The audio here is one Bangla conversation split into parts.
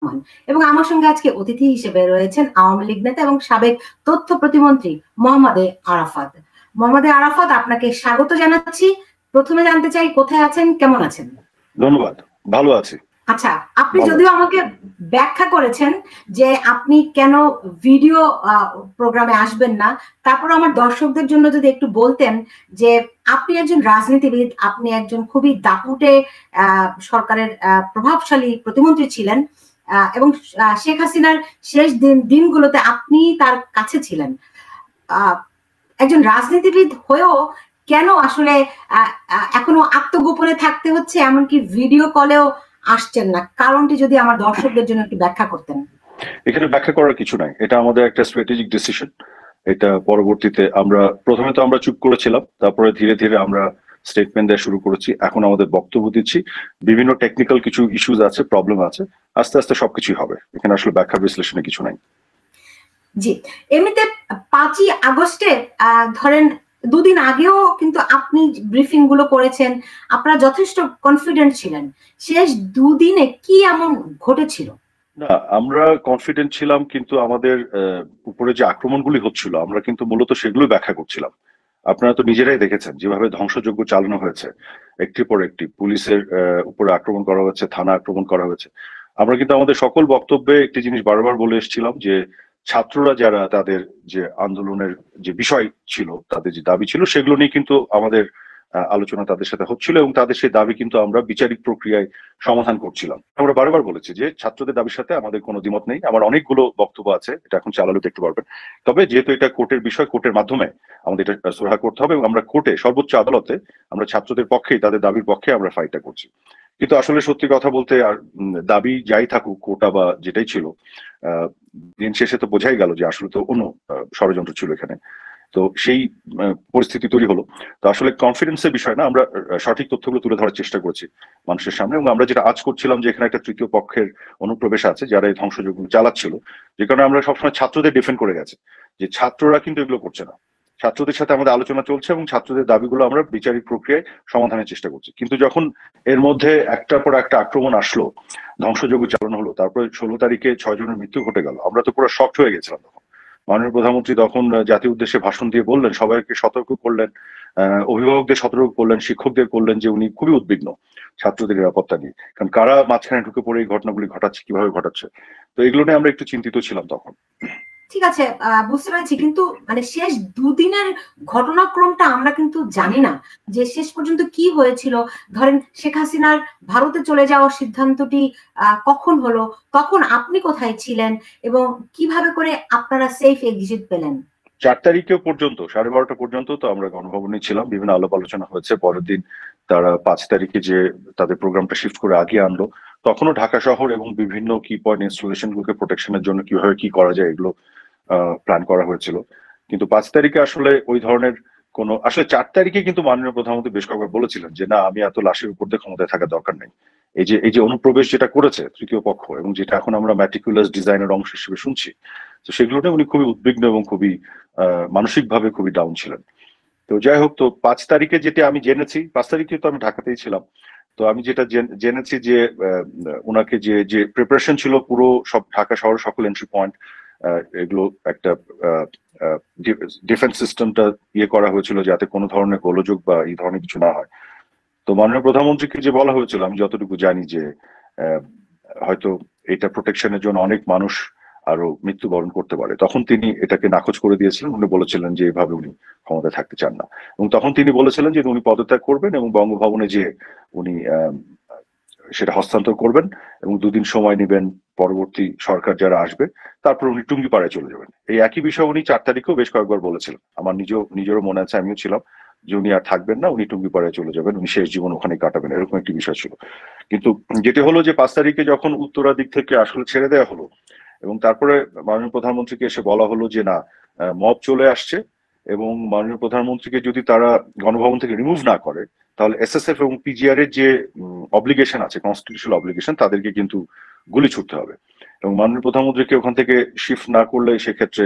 রহমান এবং আমার সঙ্গে আজকে অতিথি হিসেবে রয়েছেন আওয়ামী লীগ নেতা এবং সাবেক তথ্য প্রতিমন্ত্রী মোহাম্মদ আরাফাত। মোহাম্মদ আরাফাত, আপনাকে স্বাগত জানাচ্ছি। প্রথমে জানতে চাই কোথায় আছেন, কেমন আছেন? ধন্যবাদ, ভালো আছি। আচ্ছা, আপনি যদিও আমাকে ব্যাখ্যা করেছেন যে আপনি কেন ভিডিও প্রোগ্রামে আসবেন না, তারপর আমার দর্শকদের জন্য যদি একটু বলতেন যে আপনি একজন রাজনীতিবিদ, আপনি একজন খুবই দাপুটে সরকারের প্রভাবশালী প্রতিমন্ত্রী ছিলেন এবং শেখ হাসিনার শেষ দিনগুলোতে আপনি তার কাছে ছিলেন। একজন রাজনীতিবিদ হয়েও কেন আসলে এখনো আত্মগোপনে থাকতে হচ্ছে, এমনকি ভিডিও কলেও আসছেন না? কারণটি যদি আমার দর্শকদের জন্য একটু ব্যাখ্যা করতেন। এখানে ব্যাখ্যা করার কিছু নাই, এটা আমাদের একটা স্ট্র্যাটেজিক ডিসিশন। এটা পরবর্তীতে প্রথমে তো আমরা চুপ করেছিলাম, তারপরে ধীরে ধীরে আমরা স্টেটমেন্ট দেওয়া শুরু করেছি। এখন আমাদের বক্তব্য দিচ্ছি। বিভিন্ন টেকনিক্যাল কিছু ইস্যুজ আছে, প্রবলেম আছে, আস্তে আস্তে সবকিছুই হবে। এখানে আসলে ব্যাখ্যা বিশ্লেষণে কিছু নাই। জি, এমনিতে 5ই আগস্টে ধরেন দুদিন আগেও কিন্তু আপনি ব্রিফিং গুলো করেছেন, আপনারা যথেষ্ট কনফিডেন্ট ছিলেন। শেষ দুদিনে কি এমন ঘটেছিল? না, আমরা কনফিডেন্ট ছিলাম, কিন্তু আমাদের উপরে যে আক্রমণগুলি হচ্ছিল আমরা কিন্তু মূলত সেগুলো ব্যাখ্যা করছিলাম। আপনারা তো নিজেরাই দেখেছেন যেভাবে ধ্বংসযজ্ঞ চালানো হয়েছে, একটির পর একটি পুলিশের উপরে আক্রমণ করা হয়েছে, থানা আক্রমণ করা হয়েছে। আমরা কিন্তু আমাদের সকল বক্তব্যে একটি জিনিস বারবার বলে এসেছিলাম যে ছাত্ররা যারা তাদের যে আন্দোলনের যে বিষয় ছিল, তাদের যে দাবি ছিল, সেগুলো নিয়ে কিন্তু আমাদের আলোচনা তাদের সাথে হচ্ছিল এবং তাদের সেই দাবি কিন্তু আমরা বিচারিক প্রক্রিয়ায় সমাধান করছিলাম। আমরা বারবার বলেছি যে ছাত্রদের দাবির সাথে আমাদের কোনো দ্বিমত নেই। আমার অনেকগুলো বক্তব্য আছে, এটা এখন চালালে দেখতে পারবেন। তবে যেহেতু এটা কোর্টের বিষয়, কোর্টের মাধ্যমে আমাদের এটা সুরাহা করতে হবে এবং আমরা কোর্টে, সর্বোচ্চ আদালতে আমরা ছাত্রদের পক্ষেই, তাদের দাবির পক্ষে আমরা ফাইটটা করছি। কিন্তু আসলে সত্যি কথা বলতে, আর দাবি যাই থাকুক, কোটা বা যেটাই ছিল, দিন শেষে তো বোঝাই গেল যে আসলে তো অন্য ষড়যন্ত্র ছিল এখানে। তো সেই পরিস্থিতি তৈরি হলো। তো আসলে কনফিডেন্সের বিষয় না, আমরা সঠিক তথ্যগুলো তুলে ধরার চেষ্টা করছি মানুষের সামনে। এবং আমরা যেটা আজ করছিলাম যে এখানে একটা তৃতীয় পক্ষের অনুপ্রবেশ আছে যারা এই ধ্বংসযজ্ঞ চালাচ্ছিল, যে কারণে আমরা সবসময় ছাত্রদের ডিফেন্ড করে গেছি যে ছাত্ররা কিন্তু এগুলো করছে না। ছাত্রদের সাথে আমাদের আলোচনা চলছে এবং ছাত্রদের দাবিগুলো আমরা বিচারিক প্রক্রিয়ায় সমাধানের চেষ্টা করছি। কিন্তু যখন এর মধ্যে একটার পর একটা আক্রমণ আসলো, ধ্বংসযজ্ঞ চালানো হলো, তারপরে 16 তারিখে 6 জনের মৃত্যু ঘটে গেল, আমরা তো পুরো শকড হয়ে গেছিলাম তখন। মাননীয় প্রধানমন্ত্রী তখন জাতীয় উদ্দেশ্যে ভাষণ দিয়ে বললেন, সবাইকে সতর্ক করলেন, অভিভাবকদের সতর্ক করলেন, শিক্ষকদের করলেন যে উনি খুবই উদ্বিগ্ন ছাত্রদের নিরাপত্তা নিয়ে, কারণ কারা মাঝখানে ঢুকে পড়ে এই ঘটনাগুলি ঘটাচ্ছে, কিভাবে ঘটাচ্ছে। তো এগুলো নিয়ে আমরা একটু চিন্তিত ছিলাম তখন। ঠিক আছে, বুঝতে পেরেছি, কিন্তু মানে শেষ দুদিনের ঘটনাক্রমটা আমরা কিন্তু জানি না যে শেষ পর্যন্ত কি হয়েছিল। ধরেন শেখ হাসিনার ভারতে চলে যাওয়ার সিদ্ধান্তটি কখন হলো, তখন আপনি কোথায় ছিলেন এবং কিভাবে করে আপনারা সেফ এক্সিট পেলেন? 4 তারিখে পর্যন্ত 12:30 পর্যন্ত তো আমরা গণভবনে ছিলাম, বিভিন্ন আলাপ আলোচনা হয়েছে। পরের দিন তারা 5 তারিখে যে তাদের প্রোগ্রামটা শিফট করে আগে আনলো, তখনও ঢাকা শহর এবং বিভিন্ন কি পয়েন্ট ইনস্টলেশন গুলোকে প্রোটেকশনের জন্য কিভাবে কি করা যায় এগুলো প্ল্যান করা হয়েছিল। কিন্তু 5 তারিখে আসলে ওই ধরনের কোনো, আসলে 4 তারিখে কিন্তু মাননীয় প্রধানমন্ত্রী বেশ কয়েকবার বলেছিলেন যে না, আমি এত লাশের উপর দিয়ে ক্ষমতায় থাকার দরকার নেই। এই যে অনুপ্রবেশ যেটা করেছে তৃতীয় পক্ষ, এবং যেটা এখন আমরা ম্যাটিকুলাস ডিজাইনের অংশ হিসেবে শুনছি, তো সেগুলোতে উনি খুবই উদ্বিগ্ন এবং খুবই মানসিকভাবে খুবই ডাউন ছিলেন। তো যাই হোক, তো 5 তারিখে যেটা আমি জেনেছি, 5 তারিখে তো আমি ঢাকাতেই ছিলাম। তো আমি যেটা জেনেছি যে ওনাকে যে প্রিপারেশন ছিল পুরো সব ঢাকা শহরের সকল এন্ট্রি পয়েন্ট, এগুলো একটা ডিফেন্স সিস্টেমটা করা হয়েছিল যাতে কোনো ধরনের গোলযোগ বা এই ধরনের কিছু না হয়। তো মাননীয় প্রধানমন্ত্রীকে যে বলা হয়েছিল, আমি যতটুকু জানি যে হয়তো এটা প্রোটেকশনের জন্য অনেক মানুষ আরো মৃত্যুবরণ করতে পারে, তখন তিনি এটাকে নাকচ করে দিয়েছিলেন। উনি বলেছিলেন যে এভাবে উনি ক্ষমতায় থাকতে চান না, এবং তখন তিনি বলেছিলেন যে উনি পদত্যাগ করবেন এবং বঙ্গভবনে যে উনি সেটা হস্তান্তর করবেন এবং 2 দিন সময় নেবেন পরবর্তী সরকার যারা আসবে, তারপর উনি টুঙ্গিপাড়ায় চলে যাবেন। এই একই বিষয় উনি 4 তারিখেও বেশ কয়েকবার বলেছিলেন। আমার নিজেরও মনে আছে, আমিও ছিলাম, যে উনি আর থাকবেন না, উনি টুঙ্গিপাড়ায় চলে যাবেন, উনি শেষ জীবন ওখানে কাটাবেন, এরকম একটি বিষয় ছিল। কিন্তু যেটা হলো যে 5 তারিখে যখন উত্তরা দিক থেকে আসলে ছেড়ে দেওয়া হলো এবং তারপরে মাননীয় প্রধানমন্ত্রীকে এসে বলা হলো যে না, মব চলে আসছে এবং মাননীয় প্রধানমন্ত্রীকে যদি তারা গণভবন থেকে রিমুভ না করে, তাহলে এসএসএফ এবং পিজিআর এর যে অব্লিগেশন আছে, কনস্টিটিউশনাল অব্লিগেশন, তাদেরকে কিন্তু গুলি ছুটতে হবে এবং মাননীয় প্রধানমন্ত্রীকে ওখান থেকে শিফট না করলে সেক্ষেত্রে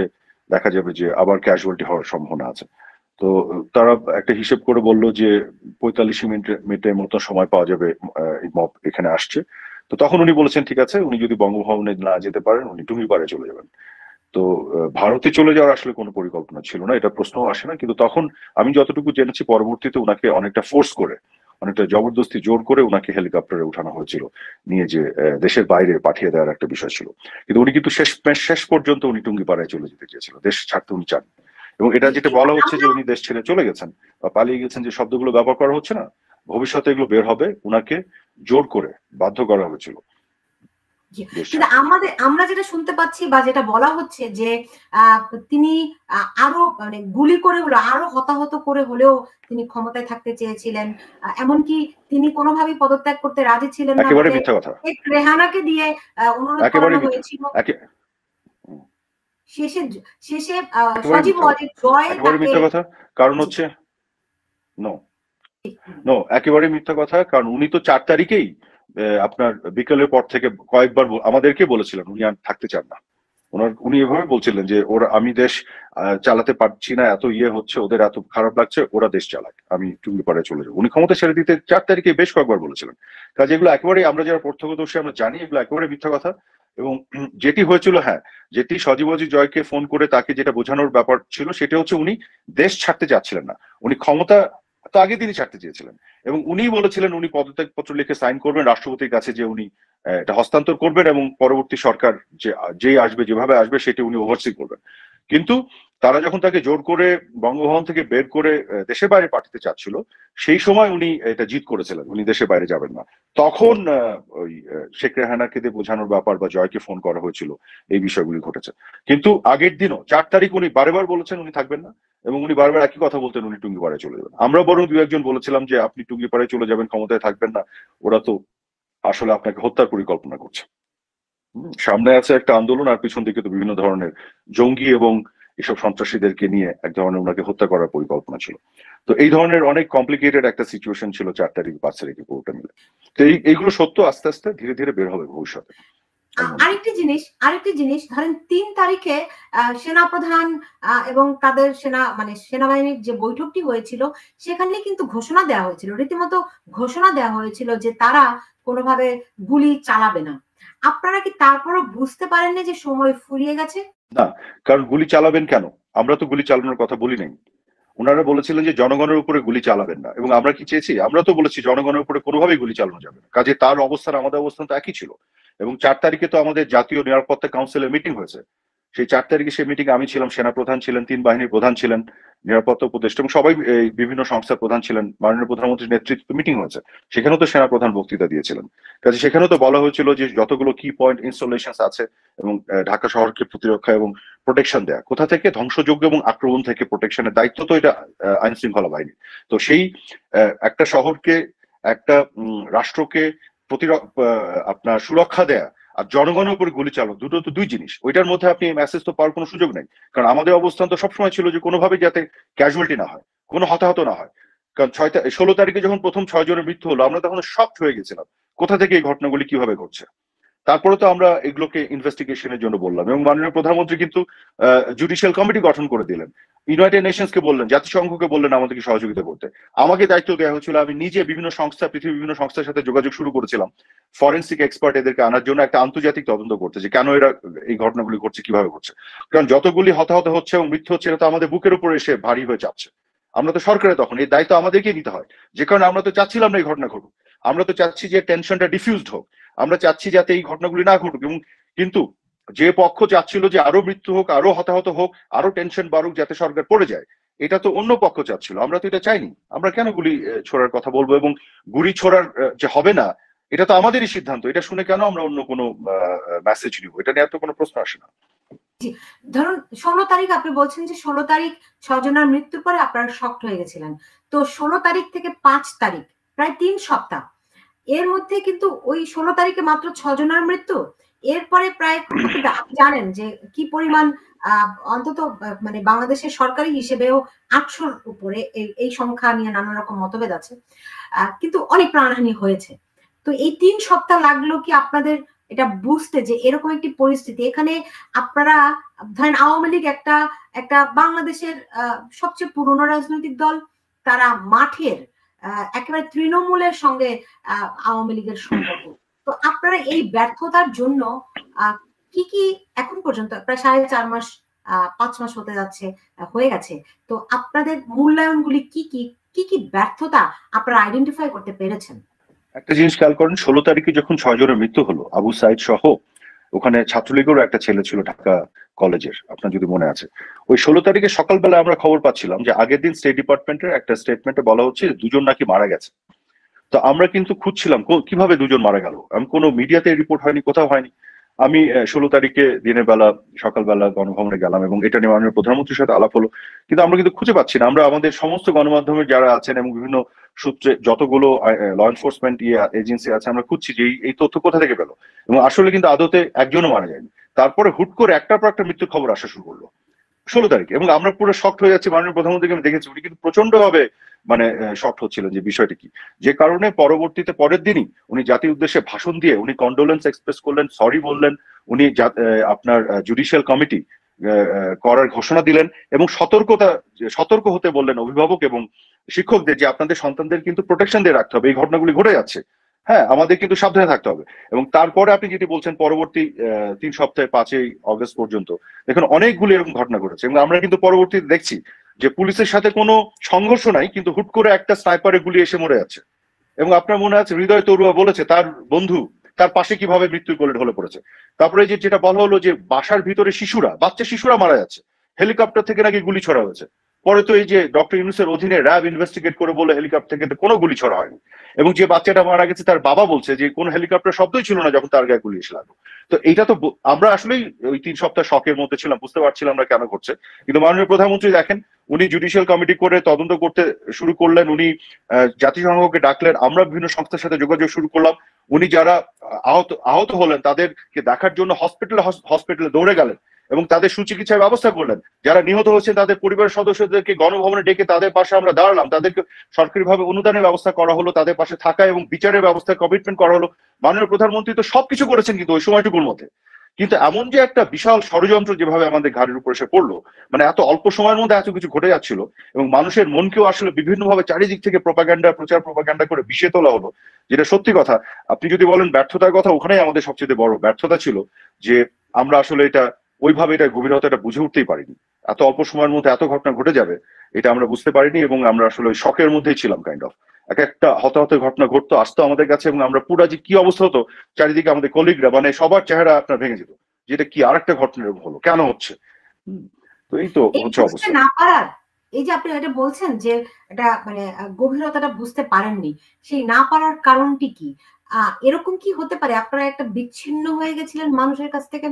দেখা যাবে যে আবার ক্যাজুয়ালিটি হওয়ার সম্ভাবনা আছে। তো তারা একটা হিসেব করে বললো যে 45 মিনিটের মতো সময় পাওয়া যাবে, এই মব এখানে আসছে। তো তখন উনি বলেছেন ঠিক আছে, উনি যদি বঙ্গভবনে না যেতে পারেন উনি টুঙ্গিপাড়ায় চলে যাবেন। তো ভারতে চলে যাওয়ার আসলে কোনো পরিকল্পনা ছিল না, এটা প্রশ্নও আসে না। কিন্তু তখন আমি যতটুকু জেনেছি পরবর্তীতে উনাকে অনেকটা ফোর্স করে, অনেকটা জবরদস্তি জোর করে উনাকে হেলিকপ্টারে উঠানো হয়েছিল, নিয়ে যে দেশের বাইরে পাঠিয়ে দেওয়ার একটা বিষয় ছিল। কিন্তু উনি কিন্তু শেষ পর্যন্ত উনি টুঙ্গিপাড়ায় চলে যেতে চেয়েছিল, দেশ ছাড়তে উনি চান। এবং এটা যেটা বলা হচ্ছে যে উনি দেশ ছেড়ে চলে গেছেন বা পালিয়ে গেছেন, যে শব্দগুলো ব্যবহার করা হচ্ছে না, ভবিষ্যতে এগুলো বের হবে, উনাকে জোর করে বাধ্য করা হয়েছিল। কিন্তু আমরা যেটা শুনতে পাচ্ছি বা যেটা বলা হচ্ছে যে তিনি আরো মানে গুলি করে হলো, আরো হতাহত করে হলেও তিনি ক্ষমতায় থাকতে চেয়েছিলেন, এমনকি তিনি কোনোভাবেই পদত্যাগ করতে রাজি ছিলেন না। একেবারে মিথ্যা কথা। রেহানাকে দিয়ে অনুরোধ করানো হয়েছিল। শেষে সজীব ওয়াজেদ জয় একেবারে মিথ্যা কথা। কারণ হচ্ছে একেবারে মিথ্যা কথা। কারণ উনি তো 4 তারিখেই আপনার বিকেলের পর থেকে কয়েকবার আমাদেরকে বলেছিলেন উনি আর থাকতে চান না। উনি এভাবে বলছিলেন যে আমি দেশ চালাতে পারছি না, এত হচ্ছে, ওদের এত খারাপ লাগছে, ওরা দেশ চালাক, আমি টুঙ্গিপাড়ায় চলে যাবো। উনি ক্ষমতা ছেড়ে দিতে 4 তারিখে বেশ কয়েকবার বলেছিলেন। কাজে এগুলো একেবারে, আমরা যারা প্রত্যক্ষদর্শী আমরা জানি এগুলো একেবারে মিথ্যা কথা। এবং যেটি হয়েছিল, যেটি সজীব ওয়াজেদ জয়কে ফোন করে তাকে যেটা বোঝানোর ব্যাপার ছিল, সেটা হচ্ছে উনি দেশ ছাড়তে চাচ্ছিলেন না, উনি ক্ষমতা তো আগে তিনি ছাড়তে চেয়েছিলেন। এবং উনি বলেছিলেন উনি পদত্যাগপত্র লিখে সাইন করবেন রাষ্ট্রপতির কাছে, যে উনি এটা হস্তান্তর করবেন এবং পরবর্তী সরকার যেই আসবে, যেভাবে আসবে সেটি উনি ওভারসি করবেন। কিন্তু তারা যখন তাকে জোর করে বঙ্গভবন থেকে বের করে দেশের বাইরে পাঠাতে চাচ্ছিল, সেই সময় উনি এটা জিদ করেছিলেন উনি দেশের বাইরে যাবেন না। তখন ওই শেখ রেহানাকে দিয়ে বোঝানোর ব্যাপার বা জয়কে ফোন করা হয়েছিল, এই বিষয়গুলি ঘটেছে। কিন্তু আগের দিনও 4 তারিখ উনি বারবার বলেছেন উনি থাকবেন না, এবং উনি বারবার একই কথা বলতেন উনি টুঙ্গিপাড়ায় চলে যাবেন। আমরা বরং 2-1 জন বলেছিলাম যে আপনি টুঙ্গিপাড়ায় চলে যাবেন, ক্ষমতায় থাকবেন না, ওরা তো আসলে আপনাকে হত্যার পরিকল্পনা করছে। সামনে আছে একটা আন্দোলন, আর পিছন দিকে তো বিভিন্ন ধরনের জঙ্গি এবং এসব সন্ত্রাসীদেরকে নিয়ে এক ধরনের ওনাকে হত্যা করার পরিকল্পনা ছিল। তো এই ধরনের অনেক কমপ্লিকেটেড একটা সিচুয়েশন ছিল 4 তারিখ 5 তারিখে পুরোটা মিলে। তো এইগুলো সত্য আস্তে আস্তে ধীরে ধীরে বের হবে ভবিষ্যতে। আরেকটি জিনিস ধরেন 3 তারিখে সেনাপ্রধান এবং তাদের সেনাবাহিনীর যে বৈঠকটি হয়েছিল, সেখানে কিন্তু ঘোষণা দেওয়া হয়েছিল, রীতিমতো ঘোষণা দেওয়া হয়েছিল যে তারা কোনোভাবে গুলি চালাবে না। আপনারা কি তারপরও বুঝতে পারেননি যে সময় ফুরিয়ে গেছে? না, কারণ গুলি চালাবেন কেন? আমরা তো গুলি চালানোর কথা বলি নাই। ওনারা বলেছিলেন যে জনগণের উপরে গুলি চালাবেন না, এবং আমরা কি চেয়েছি? আমরা তো বলেছি জনগণের উপরে কোনোভাবেই গুলি চালানো যাবে না। কাজে তার অবস্থান আমাদের অবস্থান তো একই ছিল। এবং 4 তারিখে তো আমাদের জাতীয় নিরাপত্তা কাউন্সিলের মিটিং হয়েছে। সেই 4 তারিখে সেই মিটিং আমি ছিলাম, সেনাপ্রধান ছিলেন, 3 বাহিনীর প্রধান ছিলেন, নিরাপত্তা উপদেষ্টা এবং সবাই বিভিন্ন সংস্থার প্রধান ছিলেন, মাননীয় প্রধানমন্ত্রীর নেতৃত্বে মিটিং হয়েছে। সেখানেও তো সেনাপ্রধান বক্তৃতা দিয়েছিলেন। কাজে সেখানেও তো বলা হয়েছিল যে যতগুলো কি পয়েন্ট ইনস্টলেশন আছে এবং ঢাকা শহরকে প্রতিরক্ষা এবং প্রোটেকশন দেয়া, কোথা থেকে? ধ্বংসযোগ্য এবং আক্রমণ থেকে প্রোটেকশনের দায়িত্ব তো এটা আইন শৃঙ্খলা বাহিনী। তো সেই একটা শহরকে, একটা রাষ্ট্রকে আপনার সুরক্ষা দেয়া আর জনগণের উপরে গুলি চালানো, দুটো তো দুই জিনিস। ওইটার মধ্যে আপনি মেসেজ তো পাওয়ার কোনো সুযোগ নেই। কারণ আমাদের অবস্থান তো সবসময় ছিল যে কোনোভাবে যাতে ক্যাজুয়ালিটি না হয়, কোনো হতাহত না হয়। কারণ 16 তারিখে যখন প্রথম 6 জনের মৃত্যু হলো, আমরা তখন শকড হয়ে গেছিলাম কোথা থেকে এই ঘটনাগুলি কিভাবে ঘটছে। তারপরে তো আমরা এগুলোকে ইনভেস্টিগেশনের জন্য বললাম, এবং মাননীয় প্রধানমন্ত্রী কিন্তু জুডিশিয়াল কমিটি গঠন করে দিলেন, ইউনাইটেড নেশনসকে বললেন, জাতিসংঘকে বললেন আমাদেরকে সহযোগিতা করতে। আমাকে দায়িত্ব দেওয়া হয়েছিল, আমি নিজে বিভিন্ন সংস্থা, পৃথিবীর বিভিন্ন সংস্থার সাথে যোগাযোগ শুরু করেছিলাম ফরেন্সিক এক্সপার্ট এদেরকে আনার জন্য, একটা আন্তর্জাতিক তদন্ত করতে যে কেন এরা এই ঘটনাগুলি ঘটছে, কিভাবে ঘটছে। কারণ যতগুলি হতাহত হচ্ছে এবং মৃত্যু হচ্ছে, এটা তো আমাদের বুকের উপর এসে ভারী হয়ে চাপছে। আমরা তো সরকারে, তখন এই দায়িত্ব আমাদেরকেই নিতে হয়। যে কারণে আমরা তো চাচ্ছিলাম না এই ঘটনা ঘটুক, আমরা তো চাচ্ছি যে টেনশনটা ডিফিউজড হোক, আমরা চাচ্ছি যাতে এই ঘটনাগুলি না ঘটুক। এবং কিন্তু যে পক্ষ চাচ্ছিল যে আরো মৃত্যু হোক, আরো হতাহত হোক, আরো টেনশন বাড়ুক, যাতে সরকার পড়ে যায়, এটা তো অন্য পক্ষ চাচ্ছিল। আমরা তো এটা চাইনি। আমরা কেন গুলি ছোড়ার কথা বলবো? এবং গুলি ছোড়ার যে হবে না, এটা তো আমাদেরই সিদ্ধান্ত। এটা শুনে কেন আমরা অন্য কোনো মেসেজ নিব? এটা নিয়ে তো কোনো প্রশ্ন আসে না। ধরুন 16 তারিখ আপনি বলছেন যে 16 তারিখ 6 জনের মৃত্যুর পরে আপনারা শকড হয়ে গেছিলেন। তো 16 তারিখ থেকে 5 তারিখ প্রায় 3 সপ্তাহ, এর মধ্যে কিন্তু ওই 16 তারিখে মাত্র 6 জনের মৃত্যু। এরপরে প্রায় জানেন যে কি পরিমাণ, অন্তত বাংলাদেশের সরকারি হিসেবেও 800-র উপরে এই সংখ্যা নিয়ে নানা রকম মতভেদ আছে, কিন্তু অনেক প্রাণহানি হয়েছে। তো এই 3 সপ্তাহ লাগলো কি আপনাদের এটা বুঝতে যে এরকম একটি পরিস্থিতি? এখানে আপনারা ধরেন আওয়ামী লীগ একটা বাংলাদেশের সবচেয়ে পুরনো রাজনৈতিক দল, তারা মাঠের একেবারে তৃণমূলের সঙ্গে আওয়ামী লীগের সম্পর্ক। তো আপনারা এই ব্যর্থতার জন্য কি কি এখন পর্যন্ত প্রায় 4.5 মাস 5 মাস হতে যাচ্ছে, হয়ে গেছে, তো আপনাদের মূল্যায়নগুলি কি কি কি কি ব্যর্থতা আপনারা আইডেন্টিফাই করতে পেরেছেন? একটা জিনিস খেয়াল করেন, 16 তারিখে যখন 6 জনের মৃত্যু হলো, আবু সাইদ সহ, ওখানে ছাত্রলীগেরও একটা ছেলে ছিল ঢাকা কলেজের, আপনার যদি মনে আছে। ওই 16 তারিখে সকালবেলা আমরা খবর পাচ্ছিলাম যে আগের দিন স্টেট ডিপার্টমেন্টের একটা স্টেটমেন্টে বলা হচ্ছে দুজন নাকি মারা গেছে। তো আমরা কিন্তু খুঁজছিলাম কিভাবে দুজন মারা গেল, আমি কোনো মিডিয়াতে রিপোর্ট হয়নি, কোথাও হয়নি। আমি 16 তারিখে দিনের বেলা সকালবেলা গণভবনে গেলাম এবং এটা নিয়ে মাননীয় প্রধানমন্ত্রীর সাথে আলাপ হলো, কিন্তু আমরা কিন্তু খুঁজে পাচ্ছি না। আমরা আমাদের সমস্ত গণমাধ্যমের যারা আছেন এবং বিভিন্ন সূত্রে যতগুলো ল এনফোর্সমেন্ট এজেন্সি আছে, আমরা খুঁজছি যে এই তথ্য কোথা থেকে পেলো, এবং আসলে কিন্তু আদতে একজনও মারা যায়নি। তারপরে হুট করে একটার পর একটা মৃত্যুর খবর আসা শুরু করলো 16 তারিখে, এবং আমরা পুরো শক্ট হয়ে যাচ্ছি। মাননীয় প্রধানমন্ত্রীকে আমি দেখেছি, উনি কিন্তু প্রচন্ড ভাবে মানে শক্ট হচ্ছিলেন যে বিষয়টি কি, যে কারণে পরবর্তীতে পরের দিনই উনি জাতির উদ্দেশ্যে ভাষণ দিয়ে উনি কন্ডোলেন্স এক্সপ্রেস করলেন, সরি বললেন, উনি আপনার জুডিশিয়াল কমিটি করার ঘোষণা দিলেন এবং সতর্ক হতে বললেন অভিভাবক এবং শিক্ষকদের যে আপনাদের সন্তানদের কিন্তু প্রোটেকশন দিয়ে রাখতে হবে, এই ঘটনাগুলি ঘটে যাচ্ছে, হ্যাঁ আমাদের কিন্তু সাবধানে থাকতে হবে। এবং তারপরে আপনি যেটি বলছেন পরবর্তী 3 সপ্তাহে 5ই অগস্ট পর্যন্ত দেখুন অনেকগুলি এরকম ঘটনা ঘটেছে, এবং আমরা কিন্তু পরবর্তীতে দেখছি যে পুলিশের সাথে কোনো সংঘর্ষ নাই, কিন্তু হুট করে একটা স্নাইপারে গুলি এসে মরে যাচ্ছে। এবং আপনার মনে আছে হৃদয় তরুয়া বলেছে তার বন্ধু তার পাশে কিভাবে মৃত্যুর কোলে ঢলে পড়েছে। তারপরে যেটা বলা হলো যে বাসার ভিতরে বাচ্চা শিশুরা মারা যাচ্ছে, হেলিকপ্টার থেকে নাকি গুলি ছড়া হয়েছে। পরে তো এই যে ডক্টর ইউনূসের অধীনে র্যাব ইনভেস্টিগেট করে বলে হেলিকপ্টার থেকে কোনো গুলি ছড়া হয়নি, এবং যে বাচ্চাটা মারা গেছে তার বাবা বলছে যে কোনো হেলিকপ্টার শব্দই ছিল না যখন তার গায়ে গুলি এসে লাগলো। তো এইটা তো আমরা আসলেই ওই 3 সপ্তাহ শকের মধ্যে ছিলাম, বুঝতে পারছিলাম না কেন ঘটছে। কিন্তু মাননীয় প্রধানমন্ত্রী দেখেন উনি জুডিশিয়াল কমিটি করে তদন্ত করতে শুরু করলেন, উনি জাতিসংঘকে ডাকলেন, আমরা বিভিন্ন সংস্থার সাথে যোগাযোগ শুরু করলাম, উনি যারা আহত হলেন তাদেরকে দেখার জন্য হসপিটালে দৌড়ে গেলেন এবং তাদের সুচিকিৎসার ব্যবস্থা করলেন। যারা নিহত হয়েছেন তাদের পরিবারের সদস্যদেরকে গণভবনে ডেকে তাদের পাশে আমরা দাঁড়ালাম, তাদেরকে সরকারিভাবে অনুদানের ব্যবস্থা করা হলো, তাদের পাশে থাকা এবং বিচারের ব্যবস্থা কমিটমেন্ট করা হলো। মাননীয় প্রধানমন্ত্রী তো সবকিছু করেছেন কিন্তু ওই সময়টুকুর মধ্যে। কিন্তু এমন যে একটা বিশাল ষড়যন্ত্র যেভাবে আমাদের ঘাড়ের উপর এসে পড়লো, মানে এত অল্প সময়ের মধ্যে এত কিছু ঘটে যাচ্ছিল, এবং মানুষের মনকেও আসলে বিভিন্নভাবে চারিদিক থেকে প্রচার প্রপাগান্ডা করে বিষে তোলা হলো, যেটা সত্যি কথা। আপনি যদি বলেন ব্যর্থতার কথা, ওখানেই আমাদের সবচেয়ে বড় ব্যর্থতা ছিল যে আমরা আসলে এটা ওইভাবে এটা গভীরতাটা বুঝে উঠতেই পারিনি। এত অল্প সময়ের মধ্যে এত ঘটনা ঘটে যাবে এটা আমরা বুঝতে পারিনি, এবং আমরা আসলে ওই শকের মধ্যেই ছিলাম কাইন্ড অফ। এক একটা হতাহতের ঘটনা ঘটতো, আসতো আমাদের কাছে, এবং আমরা পুরা যে কি অবস্থা হতো চারিদিকে আমাদের কলিগরা মানে সবার চেহারা আপনার ভেঙে যেত, যেটা কি আরেকটা ঘটনা হলো, কেন হচ্ছে। তো এই তো হচ্ছে অবস্থা। না পারার, এই যে আপনি এটা বলছেন যে এটা মানে গভীরতাটা বুঝতে পারেননি, সেই না পারার কারণটি কি? এরকম কি হতে পারে আপনারা একটা বিচ্ছিন্ন হয়ে গেছিলেন মানুষের কাছ থেকে,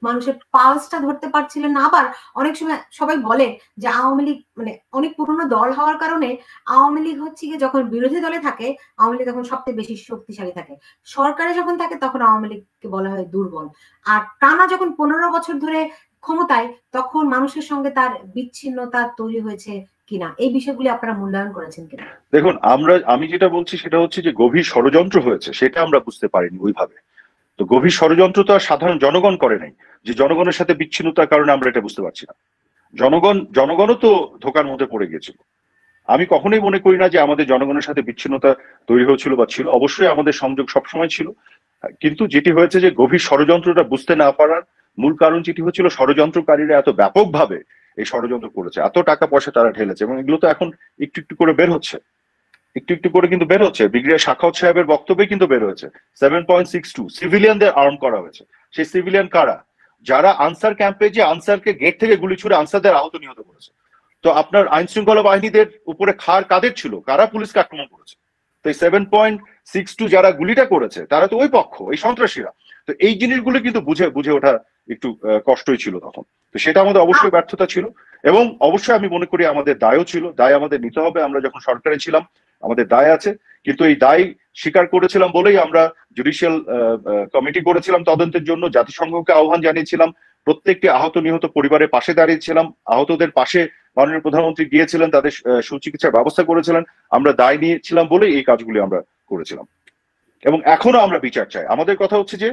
মানুষের পালসটা ধরতে পারছিলেন না? আবার অনেক সময় সবাই বলে যে আওয়ামী লীগ মানে অনেক পুরনো দল হওয়ার কারণে আওয়ামী লীগ হচ্ছে গিয়ে যখন বিরোধী দলে থাকে আওয়ামী লীগ তখন সবচেয়ে বেশি শক্তিশালী থাকে, সরকারে যখন থাকে তখন আওয়ামী লীগকে বলা হয় দুর্বল, আর টানা যখন 15 বছর ধরে ক্ষমতায় তখন মানুষের সঙ্গে তার বিচ্ছিন্নতা তৈরি হয়েছে কিনা, এই বিষয়গুলি আপনারা মূল্যায়ন করেছেন কিনা? দেখুন আমি যেটা বলছি সেটা হচ্ছে যে গভীর ষড়যন্ত্র হয়েছে, সেটা আমরা বুঝতে পারিনি ওইভাবে। তো গভীর ষড়যন্ত্র তো আর সাধারণ জনগণ করে নাই, যে জনগণের সাথে বিচ্ছিন্নতার কারণে আমরা এটা বুঝতে পারছি না। জনগণও তো ধোকার মধ্যে পড়ে গিয়েছিল। আমি কখনোই মনে করি না যে আমাদের জনগণের সাথে বিচ্ছিন্নতা তৈরি হয়েছিল বা ছিল, অবশ্যই আমাদের সংযোগ সবসময় ছিল। কিন্তু যেটি হয়েছে যে গভীর ষড়যন্ত্রটা বুঝতে না পারার মূল কারণ যেটি হচ্ছিল, ষড়যন্ত্রকারীরা এত ব্যাপকভাবে এই ষড়যন্ত্র করেছে, এত টাকা পয়সা তারা ঢেলেছে, এবং এগুলো তো এখন একটু একটু করে বের হচ্ছে, একটু করে কিন্তু বের হচ্ছে। ব্রিগেডিয়ার সাখাওয়াত সাহেবের বক্তব্যে কিন্তু বের হয়েছে 7.62 সিভিলিয়ানদের আর্ম করা হয়েছে। সেই সিভিলিয়ান কারা? যারা আনসার ক্যাম্পে যে আনসারকে গেট থেকে গুলি ছুড়ে আনসারদের আহত নিহত করেছে। তো আপনার আইন শৃঙ্খলা বাহিনীদের উপরে খার কাদের ছিল, কারা পুলিশকে আক্রমণ করেছে? তো এই 7.62 যারা গুলিটা করেছে তারা তো ওই পক্ষ, এই সন্ত্রাসীরা। তো এই জিনিসগুলো কিন্তু বুঝে ওঠা একটু কষ্টই ছিল তখন। তো সেটা আমাদের অবশ্যই ব্যর্থতা ছিল, এবং অবশ্যই আমি মনে করি আমাদের দায়ও ছিল, দায় আমাদের নিতে হবে। আমরা যখন সরকারে ছিলাম আমাদের দায় আছে, কিন্তু এই দায় স্বীকার করেছিলাম বলেই আমরা জুডিশিয়াল কমিটি করেছিলাম তদন্তের জন্য, জাতিসংঘকে আহ্বান জানিয়েছিলাম, প্রত্যেকটি আহত নিহত পরিবারের পাশে দাঁড়িয়েছিলাম, আহতদের পাশে মাননীয় প্রধানমন্ত্রী গিয়েছিলেন, তাদের সুচিকিৎসার ব্যবস্থা করেছিলেন। আমরা দায় নিয়েছিলাম বলেই এই কাজগুলি আমরা করেছিলাম, এবং এখনো আমরা বিচার চাই। আমাদের কথা হচ্ছে যে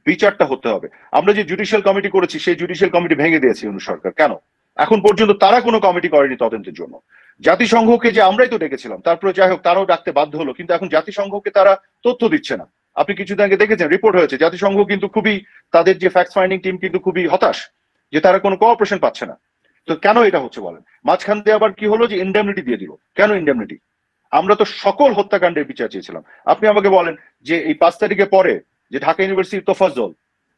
বিচারটা হতে হবে। আমরা যে জুডিশিয়াল কমিটি করেছি সেই জুডিশিয়াল কমিটি ভেঙে দিয়েছে সরকার, কেন? এখন পর্যন্ত তারা কোনো কমিটি করেনি তদন্তের জন্য। জাতিসংঘকে যে আমরাই তো ডেকেছিলাম, তারপরে যাই হোক তারাও ডাকতে বাধ্য হলো, কিন্তু এখন জাতিসংঘকে তারা তথ্য দিচ্ছে না, আপনি কিছুদিন আগে দেখেছেন রিপোর্ট হয়েছে, জাতিসংঘ কিন্তু খুবই, তাদের যে ফ্যাক্ট ফাইন্ডিং টিম কিন্তু খুবই হতাশ যে তারা কোনো কোঅপারেশন পাচ্ছে না। তো কেন এটা হচ্ছে বলেন? মাঝখান দিয়ে আবার কি হলো যে ইনডেমনিটি দিয়ে দিল। কেন ইনডেমনিটি? আমরা তো সকল হত্যাকাণ্ডের বিচার চেয়েছিলাম। আপনি আমাকে বলেন যে এই 5 তারিখে পরে যে ঢাকা ইউনিভার্সিটির তোফাজ্জল,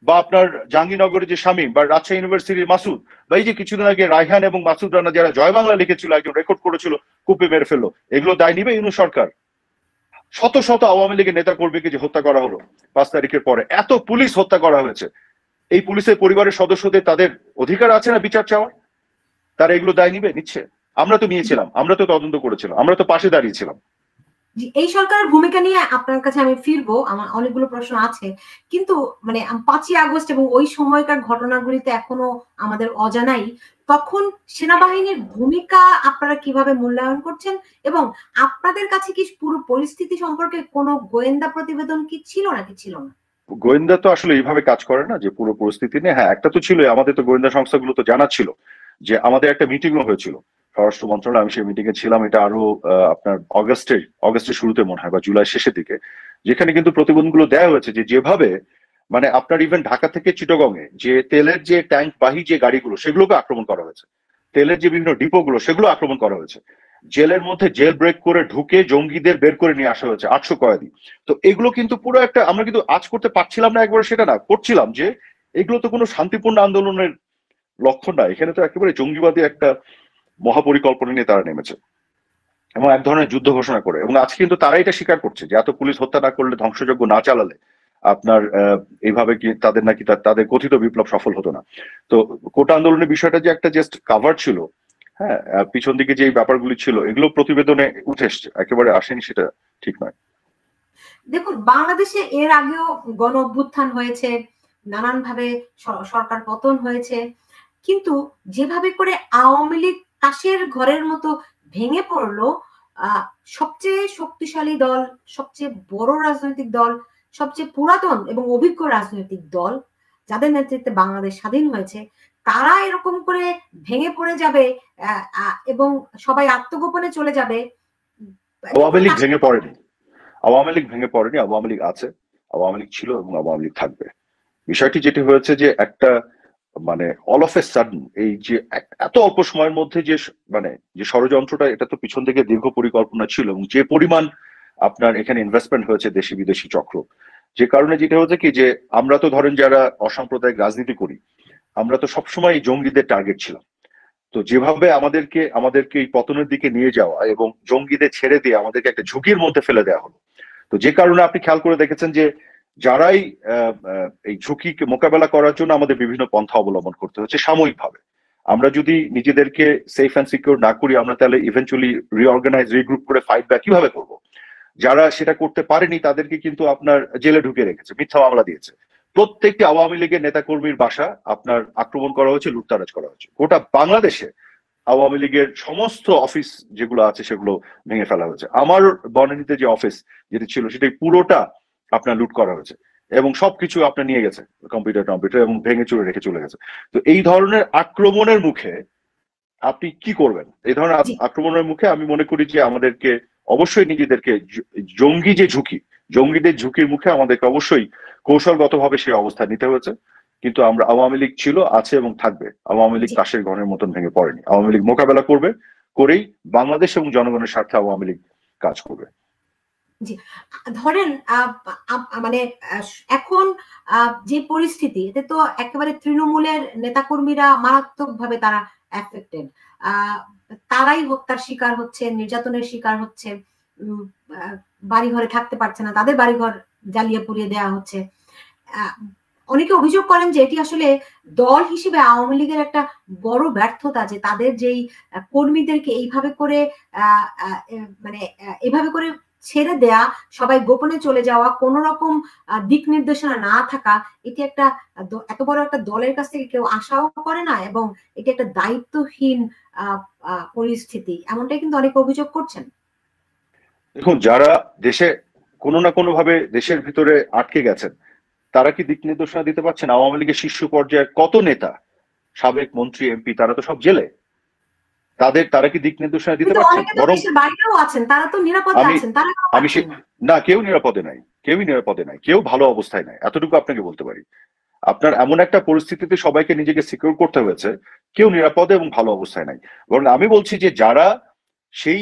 বা আপনার জাহাঙ্গীরনগরের যে শামীম, বা রাজশাহী ইউনিভার্সিটির মাসুদ, বা এই যে কিছুদিন আগে রায়হান এবং মাসুদ রানা যারা জয় বাংলা লিখেছিল, একজন রেকর্ড করেছিল, কুপে মেরে ফেললো, এগুলো দায় নিবে ইউনূস সরকার? শত শত আওয়ামী লীগের নেতা কর্মীকে যে হত্যা করা হলো 5 তারিখের পরে, এত পুলিশ হত্যা করা হয়েছে, এই পুলিশের পরিবারের সদস্যদের তাদের অধিকার আছে না বিচার চাওয়ার? তারা এগুলো দায় নিবে? নিচ্ছে? আমরা তো নিয়েছিলাম, আমরা তো তদন্ত করেছিলাম, আমরা তো পাশে দাঁড়িয়েছিলাম। এই সরকারের ভূমিকা নিয়ে আপনার কাছে আমি ফিরবো, আমার অনেকগুলো প্রশ্ন আছে, কিন্তু মানে 5ই আগস্ট এবং ওই সময়কার ঘটনাগুলিতে এখনো আমাদের অজানাই। তখন সেনাবাহিনীর ভূমিকা আপনারা কিভাবে মূল্যায়ন করছেন, এবং আপনাদের কাছে কি পুরো পরিস্থিতি সম্পর্কে কোনো গোয়েন্দা প্রতিবেদন কি ছিল নাকি ছিল না? গোয়েন্দা তো আসলে এইভাবে কাজ করে না যে পুরো পরিস্থিতি নিয়ে। হ্যাঁ, একটা তো ছিল, আমাদের তো গোয়েন্দা সংস্থাগুলো তো জানা ছিল যে আমাদের একটা মিটিংও হয়েছিল স্বরাষ্ট্র মন্ত্রণালয়, আমি সেই মিটিং এ ছিলাম, এটা আরো আপনার অগস্টের শুরুতে মনে হয়, বা জুলাই শেষের দিকে, যেখানে কিন্তু প্রতিবেদনগুলো দেওয়া হয়েছে যে যেভাবে মানে আপনার ইভেন ঢাকা থেকে চিটাগং এ যে তেলের যে ট্যাঙ্ক বাহী যে গাড়িগুলো, সেগুলোকে আক্রমণ করা হয়েছে, তেলের যে বিভিন্ন ডিপো গুলো সেগুলো আক্রমণ করা হয়েছে, জেলের মধ্যে জেল ব্রেক করে ঢুকে জঙ্গিদের বের করে নিয়ে আসা হয়েছে 800 কয়েদি। তো এগুলো কিন্তু পুরো একটা, আমরা কিন্তু আজ করতে পারছিলাম না একবারে সেটা না, করছিলাম যে এগুলো তো কোনো শান্তিপূর্ণ আন্দোলনের লক্ষণ না, এখানে তো একেবারে জঙ্গিবাদী একটা মহাপরিকল্পনা নিয়ে তারা নেমেছে এবং এক ধরনের যুদ্ধ ঘোষণা করে। এবং আজকে কিন্তু তারা এটা স্বীকার করছে যে এত পুলিশ হত্যা না করলে, ধ্বংসযজ্ঞ না চালালে আপনার এইভাবে কি তাদের নাকি তাদের কথিত বিপ্লব সফল হতো না। তো কোটা আন্দোলনের বিষয়টা যে একটা জাস্ট কাভার ছিল, হ্যাঁ, পিছন দিকে যে ব্যাপারগুলি ছিল এগুলো প্রতিবেদনে উঠে এসছে, একেবারে আসেনি সেটা ঠিক নয়। দেখুন, বাংলাদেশে এর আগেও গণ অভ্যুত্থান হয়েছে, নানানভাবে সরকার পতন হয়েছে, কিন্তু যেভাবে করে আওয়ামী লীগ তাসের ঘরের মতো ভেঙে পড়লো, সবচেয়ে শক্তিশালী দল, সবচেয়ে বড় রাজনৈতিক দল, সবচেয়ে পুরাতন এবং অভিজ্ঞ রাজনৈতিক দল, যাদের নেতৃত্বে বাংলাদেশ স্বাধীন হয়েছে, তারা এরকম করে ভেঙে পড়ে যাবে এবং সবাই আত্মগোপনে চলে যাবে। আওয়ামী লীগ ভেঙে পড়েনি, আওয়ামী লীগ ভেঙে পড়েনি, আওয়ামী লীগ আছে, আওয়ামী লীগ ছিল এবং আওয়ামী লীগ থাকবে। বিষয়টি যেটি হয়েছে যে একটা মানে অল অফ এ সাডেন, এই যে এত অল্প সময়ের মধ্যে যে মানে যে ষড়যন্ত্রটা, এটা তো পিছন থেকে দীর্ঘ পরিকল্পনা ছিল, এবং যে পরিমাণ আপনার এখানে ইনভেস্টমেন্ট হয়েছে দেশি বিদেশি চক্র, যে কারণে যেটা হচ্ছে কি যে আমরা তো ধরেন যারা অসাম্প্রদায়িক রাজনীতি করি, আমরা তো সবসময় জঙ্গিদের টার্গেট ছিলাম। তো যেভাবে আমাদেরকে এই পতনের দিকে নিয়ে যাওয়া এবং জঙ্গিদের ছেড়ে দিয়ে আমাদেরকে একটা ঝুঁকির মধ্যে ফেলে দেওয়া হলো, তো যে কারণে আপনি খেয়াল করে দেখেছেন যে যারাই এই ঝুঁকিকে মোকাবেলা করার জন্য আমাদের বিভিন্ন পন্থা অবলম্বন করতে হচ্ছে সাময়িকভাবে। আমরা যদি নিজেদেরকে সেফ অ্যান্ড সিকিউর না করি, আমরা তাহলে ইভেন্চুয়ালি রিঅর্গানাইজ রিগ্রুপ করে ফাইট ব্যাক কিভাবে করব? যারা সেটা করতে পারেনি তাদেরকে কিন্তু আপনার জেলে ঢুকে রেখেছে, মিথ্যা মামলা দিয়েছে। প্রত্যেকটি আওয়ামী লীগের নেতাকর্মীর বাসা আপনার আক্রমণ করা হয়েছে, লুটতারাজ করা হয়েছে। গোটা বাংলাদেশে আওয়ামী লীগের সমস্ত অফিস যেগুলো আছে সেগুলো ভেঙে ফেলা হয়েছে। আমার বনানীতে যে অফিস যেটি ছিল সেটাই পুরোটা আপনার লুট করা হয়েছে, এবং সবকিছু আপনার নিয়ে গেছে, কম্পিউটার এবং ভেঙে চুরে রেখে চলে গেছে। তো এই ধরনের আক্রমণের মুখে আপনি কি করবেন? এই ধরনের আক্রমণের মুখে আমি মনে করি যে আমাদেরকে অবশ্যই নিজেদেরকে, জঙ্গিদের ঝুঁকির মুখে আমাদেরকে অবশ্যই কৌশলগতভাবে সেই অবস্থা নিতে হয়েছে। কিন্তু আমরা, আওয়ামী লীগ ছিল, আছে এবং থাকবে। আওয়ামী লীগ তাসের ঘরের মতন ভেঙে পড়েনি। আওয়ামী লীগ মোকাবেলা করবে, করেই বাংলাদেশ এবং জনগণের স্বার্থে আওয়ামী লীগ কাজ করবে। জি, ধরেন মানে এখন যে পরিস্থিতি, এতে তো একেবারে তৃণমূলের নেতাকর্মীরা মারাত্মকভাবে তারা এফেক্টেড, তারাই হত্যার শিকার হচ্ছে, নির্যাতনের শিকার হচ্ছে, বাড়িঘরে থাকতে পারছে না, তাদের বাড়িঘর জ্বালিয়ে পুড়িয়ে দেওয়া হচ্ছে। অনেকে অভিযোগ করেন যে এটি আসলে দল হিসেবে আওয়ামী লীগের একটা বড় ব্যর্থতা, যে তাদের যেই কর্মীদেরকে এইভাবে করে মানে এভাবে করে ছেড়ে দেয়া, সবাই গোপনে চলে যাওয়া, কোন রকম দিক নির্দেশনা না থাকা, এটি একটা এত বড় একটা দলের কাছ থেকে কেউ আশাও করে না, এবং এটি একটা দায়িত্বহীন পরিস্থিতি, এমনটাই কিন্তু অনেকে অভিযোগ করছেন। দেখুন, যারা দেশে কোনো না কোনো ভাবে দেশের ভিতরে আটকে গেছেন, তারা কি দিক নির্দেশনা দিতে পারছেন? আওয়ামী লীগের শীর্ষ পর্যায়ের কত নেতা, সাবেক মন্ত্রী, এমপি, তারা তো সব জেলে। তারা কি দিক নির্দেশনা দিতে পারছেন? বরং বাইরেও আছেন, তারা তো নিরাপদে আছেন। আমি না, কেউ নিরাপদে নাই, কেউই নিরাপদে নাই, কেউ ভালো অবস্থায় নাই, এতটুকু আপনাকে বলতে পারি। আপনার এমন একটা পরিস্থিতিতে সবাইকে নিজেকে সিকিউর করতে হয়েছে, কেউ নিরাপদে এবং ভালো অবস্থায় নাই। বরং আমি বলছি যে যারা সেই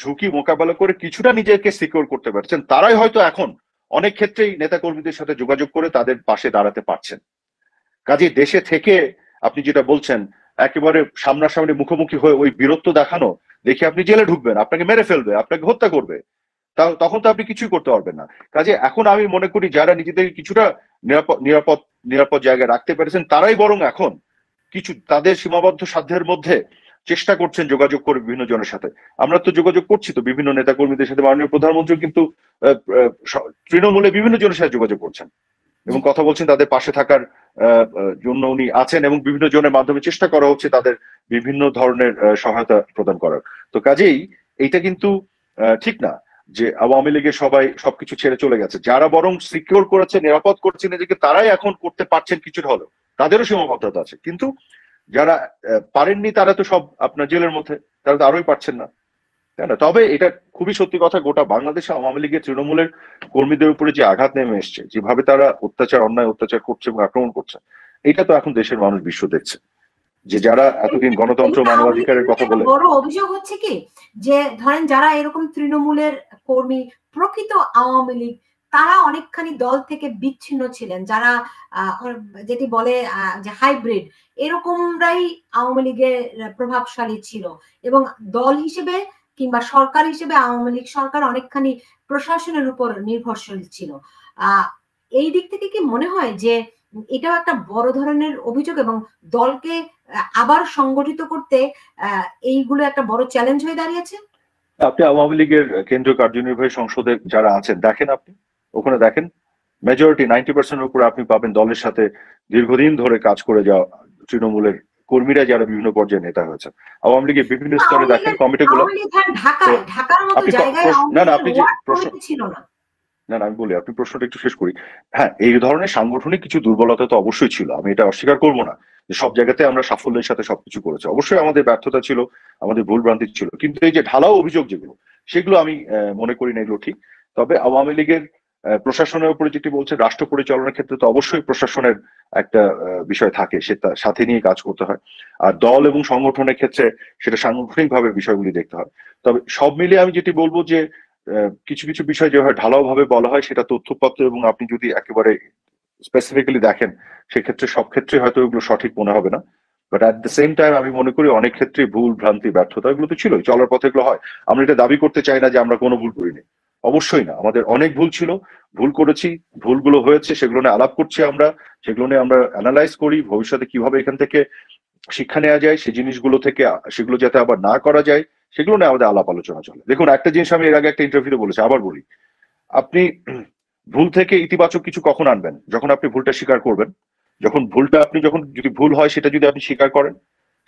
ঝুঁকি মোকাবেলা করে কিছুটা নিজেকে সিকিউর করতে পারছেন, তারাই হয়তো এখন অনেক ক্ষেত্রেই নেতাকর্মীদের সাথে যোগাযোগ করে তাদের পাশে দাঁড়াতে পারছেন। কাজে দেশে থেকে আপনি যেটা বলছেন একেবারে সামনাসামনি মুখোমুখি হয়ে ওই বীরত্ব দেখানো, দেখে আপনি জেলে ঢুকবেন, আপনাকে মেরে ফেলবে, আপনাকে হত্যা করবে, তখন তো আপনি কিছুই করতে পারবেন না। কাজে এখন আমি মনে করি যারা নিজেদের কিছুটা নিরাপদ নিরাপদ নিরাপদ জায়গায় রাখতে পেরেছেন, তারাই বরং এখন কিছু তাদের সীমাবদ্ধ সাধ্যের মধ্যে চেষ্টা করছেন যোগাযোগ করে বিভিন্ন জনের সাথে। আমরা তো যোগাযোগ করছি তো বিভিন্ন নেতাকর্মীদের সাথে, মাননীয় প্রধানমন্ত্রী কিন্তু তৃণমূলে বিভিন্ন জনের সাথে যোগাযোগ করছেন এবং কথা বলছেন, তাদের পাশে থাকার জন্য উনি আছেন এবং বিভিন্ন জনের মাধ্যমে চেষ্টা করা হচ্ছে তাদের বিভিন্ন ধরনের সহায়তা প্রদান করার। তো কাজেই এইটা কিন্তু ঠিক না যে আওয়ামী লীগের সবাই সবকিছু ছেড়ে চলে গেছে। যারা বরং সিকিউর করেছে, নিরাপদ করছে নিজেকে, তারাই এখন করতে পারছেন কিছুটা হলেও, তাদেরও সীমাবদ্ধতা আছে। কিন্তু যারা পারেননি তারা তো সব আপনার জেলের মধ্যে, তারা তো আরোই পারছেন না, তাই না? তবে এটা খুবই সত্যি কথা, গোটা বাংলাদেশে আওয়ামী লীগের তৃণমূলের কর্মীদের উপরে যে আঘাত নেমে এসছে, যেভাবে তারা অন্যায় অত্যাচার করছে এবং আক্রমণ করছে, এটা তো এখন দেশের মানুষ বিশ্ব দেখছে। যে যারা এতদিন গণতন্ত্র মানবাধিকারের কথা বলে, বড় অভিযোগ হচ্ছে কি যে ধরেন যারা এরকম তৃণমূলের কর্মী, প্রকৃত আওয়ামী লীগ, তারা অনেকখানি দল থেকে বিচ্ছিন্ন ছিলেন, যারা যেটি বলে যে হাইব্রিড, এরকমরাই আওয়ামী লীগের প্রভাবশালী ছিল এবং দল হিসেবে কিংবা সরকার হিসেবে আওয়ামী লীগ সরকার অনেকখানি প্রশাসনের উপর নির্ভরশীল ছিল। এই দিক থেকে কি মনে হয় যে এটাও একটা বড় ধরনের অভিযোগ এবং দলকে আবার সংগঠিত করতে এইগুলো একটা বড় চ্যালেঞ্জ হয়ে দাঁড়িয়েছে? আপনি আওয়ামী লীগের কেন্দ্রীয় কার্যনির্বাহী সংসদে যারা আছেন দেখেন, আপনি ওখানে দেখেন মেজরিটি 90% উপরে আপনি পাবেন দলের সাথে দীর্ঘদিন ধরে কাজ করে যাওয়া তৃণমূলের কর্মীরা, যারা বিভিন্ন পর্যায়ে নেতা হয়েছে। আওয়ামী লীগের বিভিন্ন স্তরে দেখেন কমিটিগুলো। না না, আপনি যে প্রশ্ন, না আমি বলি, আপনি প্রশ্নটা একটু শেষ করি। হ্যাঁ, এই ধরনের সাংগঠনিক কিছু দুর্বলতা তো অবশ্যই ছিল, আমি এটা অস্বীকার করবো না যে সব জায়গাতে আমরা সাফল্যের সাথে সবকিছু করেছি। অবশ্যই আমাদের ব্যর্থতা ছিল, আমাদের ভুল ভ্রান্তি ছিল, কিন্তু এই যে ঢালাও অভিযোগ যেগুলো, সেগুলো আমি মনে করি না এগুলো ঠিক। তবে আওয়ামী লীগের প্রশাসনের উপরে যেটি বলছে, রাষ্ট্র পরিচালনার ক্ষেত্রে তো অবশ্যই প্রশাসনের একটা বিষয় থাকে, সেটা সাথে নিয়ে কাজ করতে হয়। আর দল এবং সংগঠনের ক্ষেত্রে সেটা সাংগঠনিক ভাবে বিষয়গুলি দেখতে হয়। তবে সব মিলিয়ে আমি যেটি বলবো যে কিছু কিছু বিষয় যেভাবে ঢালাও ভাবে বলা হয়, সেটা তথ্যপত্র এবং আপনি যদি একেবারে স্পেসিফিক্যালি দেখেন, সেক্ষেত্রে সব ক্ষেত্রে হয়তো এগুলো সঠিক মনে হবে না। But at the same time আমি মনে করি অনেক ক্ষেত্রে ভুল ভ্রান্তি ব্যর্থতা এগুলো তো ছিলই, চলার পথে এগুলো হয়। আমরা এটা দাবি করতে চাই না যে আমরা কোনো ভুল করিনি, অবশ্যই না, আমাদের অনেক ভুল ছিল, ভুল করেছি, ভুলগুলো হয়েছে, সেগুলো নিয়ে আলাপ করছি আমরা, সেগুলো নিয়ে আমরা অ্যানালাইজ করি ভবিষ্যতে কিভাবে এখান থেকে শিক্ষা নেওয়া যায়, সেই জিনিসগুলো থেকে সেগুলো যাতে আবার না করা যায়, সেগুলো নিয়ে আমাদের আলাপ আলোচনা চলে। দেখুন, একটা জিনিস আমি এর আগে একটা ইন্টারভিউতে বলেছি, আবার বলি, আপনি ভুল থেকে ইতিবাচক কিছু কখন আনবেন? যখন আপনি ভুলটা স্বীকার করবেন, যখন যদি ভুল হয় সেটা যদি আপনি স্বীকার করেন,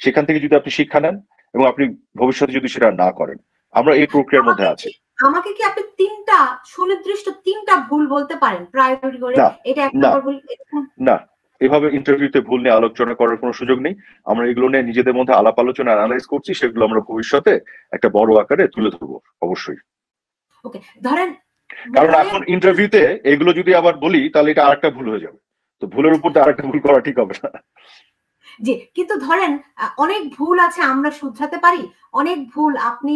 সেখান থেকে যদি আপনি শিক্ষা নেন এবং আপনি ভবিষ্যতে যদি সেটা না করেন। আমরা এই প্রক্রিয়ার মধ্যে আছি। আমাকে কি আপনি সুনির্দিষ্ট তিনটা ভুল বলতে পারেন প্রায়োরিটি করে? এটা এক নম্বর ভুল। না, এভাবে ইন্টারভিউতে ভুল নিয়ে আলোচনা করার কোনো সুযোগ নেই। আমরা এগুলো নিয়ে নিজেদের মধ্যে আলাপ আলোচনা অ্যানালাইজ করছি, সেগুলো আমরা ভবিষ্যতে একটা বড় আকারে তুলে ধরবো অবশ্যই। ওকে, ধরেন, কারণ এখন ইন্টারভিউতে এগুলো যদি আবার বলি তাহলে এটা আরেকটা ভুল হয়ে যাবে, তো ভুলের উপর আরেকটা ভুল করা ঠিক হবে না। জি, কিন্তু ধরেন অনেক ভুল আছে আমরা শুধরাতে পারি, অনেক ভুল আপনি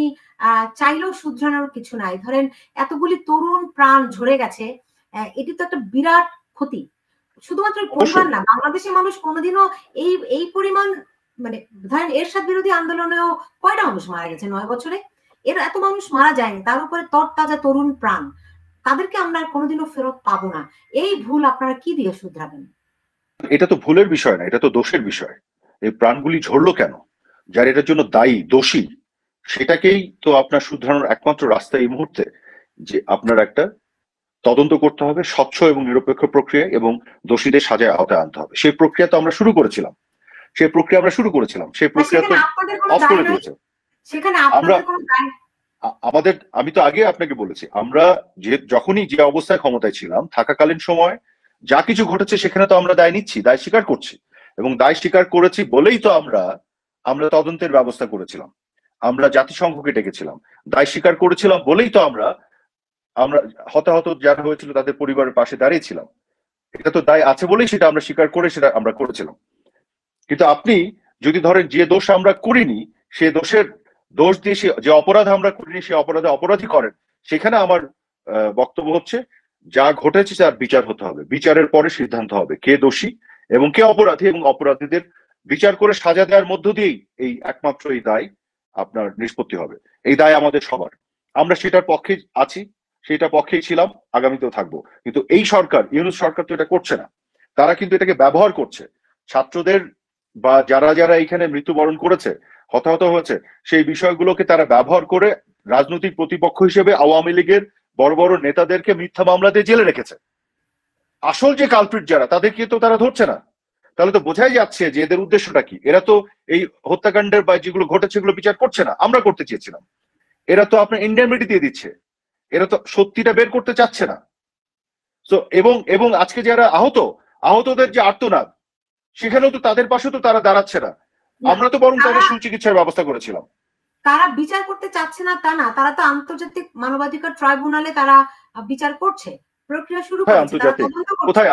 চাইলেও শুধরানোর কিছু নাই। ধরেন এতগুলি তরুণ প্রাণ ঝরে গেছে, এটি তো একটা বিরাট ক্ষতি। শুধুমাত্র পরিমাণ না, বাংলাদেশের মানুষ কোনোদিনও এই পরিমাণ, মানে ধরেন এরশাদ বিরোধী আন্দোলনেও কয়টা মানুষ মারা গেছে 9 বছরে, এর এত মানুষ মারা যায়নি, তার উপরে তরতাজা তরুণ প্রাণ, তাদেরকে আমরা কোনোদিনও ফেরত পাবো না। এই ভুল আপনারা কি দিয়ে শুধরাবেন? এটা তো ভুলের বিষয় না, এটা তো দোষের বিষয়। এই প্রাণগুলি ঝরলো কেন, যার এটার জন্য দায়ী দোষী, সেটাকেই তো আপনার শুধরানোর একমাত্র রাস্তা এই মুহূর্তে যে আপনার একটা তদন্ত করতে হবে, স্বচ্ছ এবং নিরপেক্ষ প্রক্রিয়া, এবং দোষীদের সাজায় আওতায় আনতে হবে। সেই প্রক্রিয়া তো আমরা শুরু করেছিলাম, সেই প্রক্রিয়া তো অফ করে দিয়েছে। আমি তো আগে আপনাকে বলেছি, আমরা যখনই যে অবস্থায় ক্ষমতায় ছিলাম থাকাকালীন সময় যা কিছু ঘটেছে সেখানে তো আমরা দায় নিচ্ছি, দায় স্বীকার করছি, এবং দায় স্বীকার করেছি বলেই তো আমরা তদন্তের ব্যবস্থা করেছিলাম, আমরা জাতিসংঘকে ডেকেছিলাম, দায় স্বীকার করেছিলাম বলেই তো আমরা আমরা হতাহত যারা হয়েছিল তাদের পরিবারের পাশে দাঁড়িয়েছিলাম। এটা তো দায় আছে বলেই সেটা আমরা স্বীকার করে সেটা আমরা করেছিলাম। কিন্তু আপনি যদি ধরেন যে দোষ আমরা করিনি, সে দোষের দোষ দিয়ে যে অপরাধ আমরা করিনি সে অপরাধে অপরাধী করেন, সেখানে আমার বক্তব্য হচ্ছে যা ঘটেছে তার বিচার হতে হবে। বিচারের পরে সিদ্ধান্ত হবে কে দোষী এবং কে অপরাধী, এবং অপরাধীদের বিচার করে সাজা দেওয়ার মধ্য দিয়েই এই একমাত্র এই দায় আপনার নিষ্পত্তি হবে। এই দায় আমাদের সবার, আমরা সেটার পক্ষে আছি, সেটা পক্ষেই ছিলাম, আগামীতেও থাকবো। কিন্তু এই সরকার, ইউনূস সরকার তো এটা করছে না। তারা কিন্তু এটাকে ব্যবহার করছে ছাত্রদের বা যারা যারা এখানে মৃত্যুবরণ করেছে, হতাহত হয়েছে, সেই বিষয়গুলোকে তারা ব্যবহার করে রাজনৈতিক প্রতিপক্ষ হিসেবে আওয়ামী লীগের বড় বড় নেতাদেরকে মিথ্যা মামলাতে জেলে রেখেছে। আসল যে কালপ্রিট যারা, তাদেরকে তো তারা ধরছে না। তাহলে তো বোঝাই যাচ্ছে যে এদের উদ্দেশ্যটা কি। এরা তো এই হত্যাকাণ্ডের বা যেগুলো ঘটেছে এগুলো বিচার করছে না, আমরা করতে চেয়েছিলাম। এরা তো আপনার ইন্ডেমনিটি দিয়ে দিচ্ছে, এরা তো সত্যিটা বের করতে চাচ্ছে না। তো এবং আজকে যারা আহতদের যে আর্তনাদ, সেখানেও তো তাদের পাশে তো তারা দাঁড়াচ্ছে না। আমরা তো বরং তাদের সুচিকিৎসার ব্যবস্থা করেছিলাম। তারা বিচার করতে চাচ্ছে না তা না, তারা তো আন্তর্জাতিক মানবাধিকার ট্রাইব্যুনালে তারা বিচার করছে, প্রক্রিয়া শুরু করেছে। কোথায়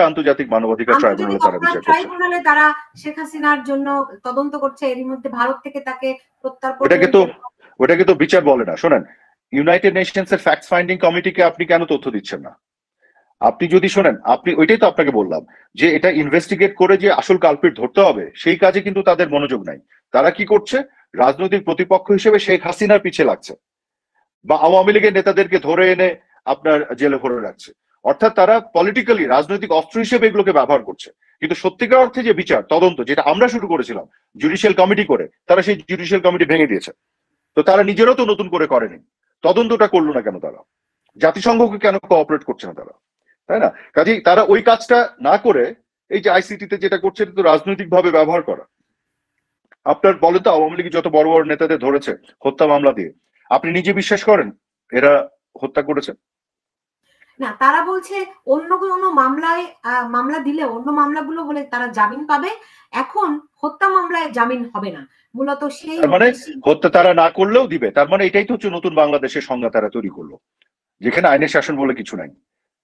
আন্তর্জাতিক মানবাধিকার ট্রাইব্যুনালে তারা বিচার করছে? ট্রাইব্যুনালে তারা শেখ হাসিনার জন্য তদন্ত করছে, এরই মধ্যে ভারত থেকে তাকে প্রত্যার্পণ। ওটাকে তো বিচার বলে না। শোনেন, ইউনাইটেড নেশনস এর ফ্যাক্ট ফাইন্ডিং কমিটিকে আপনি কেন তথ্য দিচ্ছেন না? আপনি যদি শোনেন, আপনি ওইটাই তো আপনাকে বললাম যে এটা ইনভেস্টিগেট করে যে আসল কালপিট ধরতে হবে, সেই কাজে কিন্তু তাদের মনোযোগ নাই। তারা কি করছে? রাজনৈতিক প্রতিপক্ষ হিসেবে শেখ হাসিনার পিছে লাগছে বা আওয়ামী লীগের নেতাদেরকে ধরে এনে আপনার জেলে ভরে রাখছে। অর্থাৎ তারা পলিটিক্যালি রাজনৈতিক অস্ত্র হিসেবে এগুলোকে ব্যবহার করছে। কিন্তু সত্যিকার অর্থে যে বিচার তদন্ত, যেটা আমরা শুরু করেছিলাম জুডিশিয়াল কমিটি করে, তারা সেই জুডিশিয়াল কমিটি ভেঙে দিয়েছে। তো তারা নিজেরাও তো নতুন করে করেনি, তদন্তটা করলো না কেন তারা? জাতিসংঘকে কেন কোঅপারেট করছে না তারা? তাই না? কাজেই তারা ওই কাজটা না করে এই যে আইসিটিতে যেটা করছে, এটা তো রাজনৈতিক ভাবে ব্যবহার করা। আপনার বলেন তো, আওয়ামী লীগ যত বড় বড় নেতাদের ধরেছে হত্যা মামলা দিয়ে, আপনি নিজে বিশ্বাস করেন এরা হত্যা করেছে? না, তারা বলছে অন্য কোনো মামলায় মামলা দিলে, অন্য মামলাগুলো হলে তারা জামিন পাবে, এখন হত্যা মামলায় জামিন হবে না। মূলত সেই মানে হত্যা তারা না করলেও দিবে। তার মানে এটাই তো হচ্ছে নতুন বাংলাদেশের সংজ্ঞা তারা তৈরি করলো, যেখানে আইনের শাসন বলে কিছু নাই।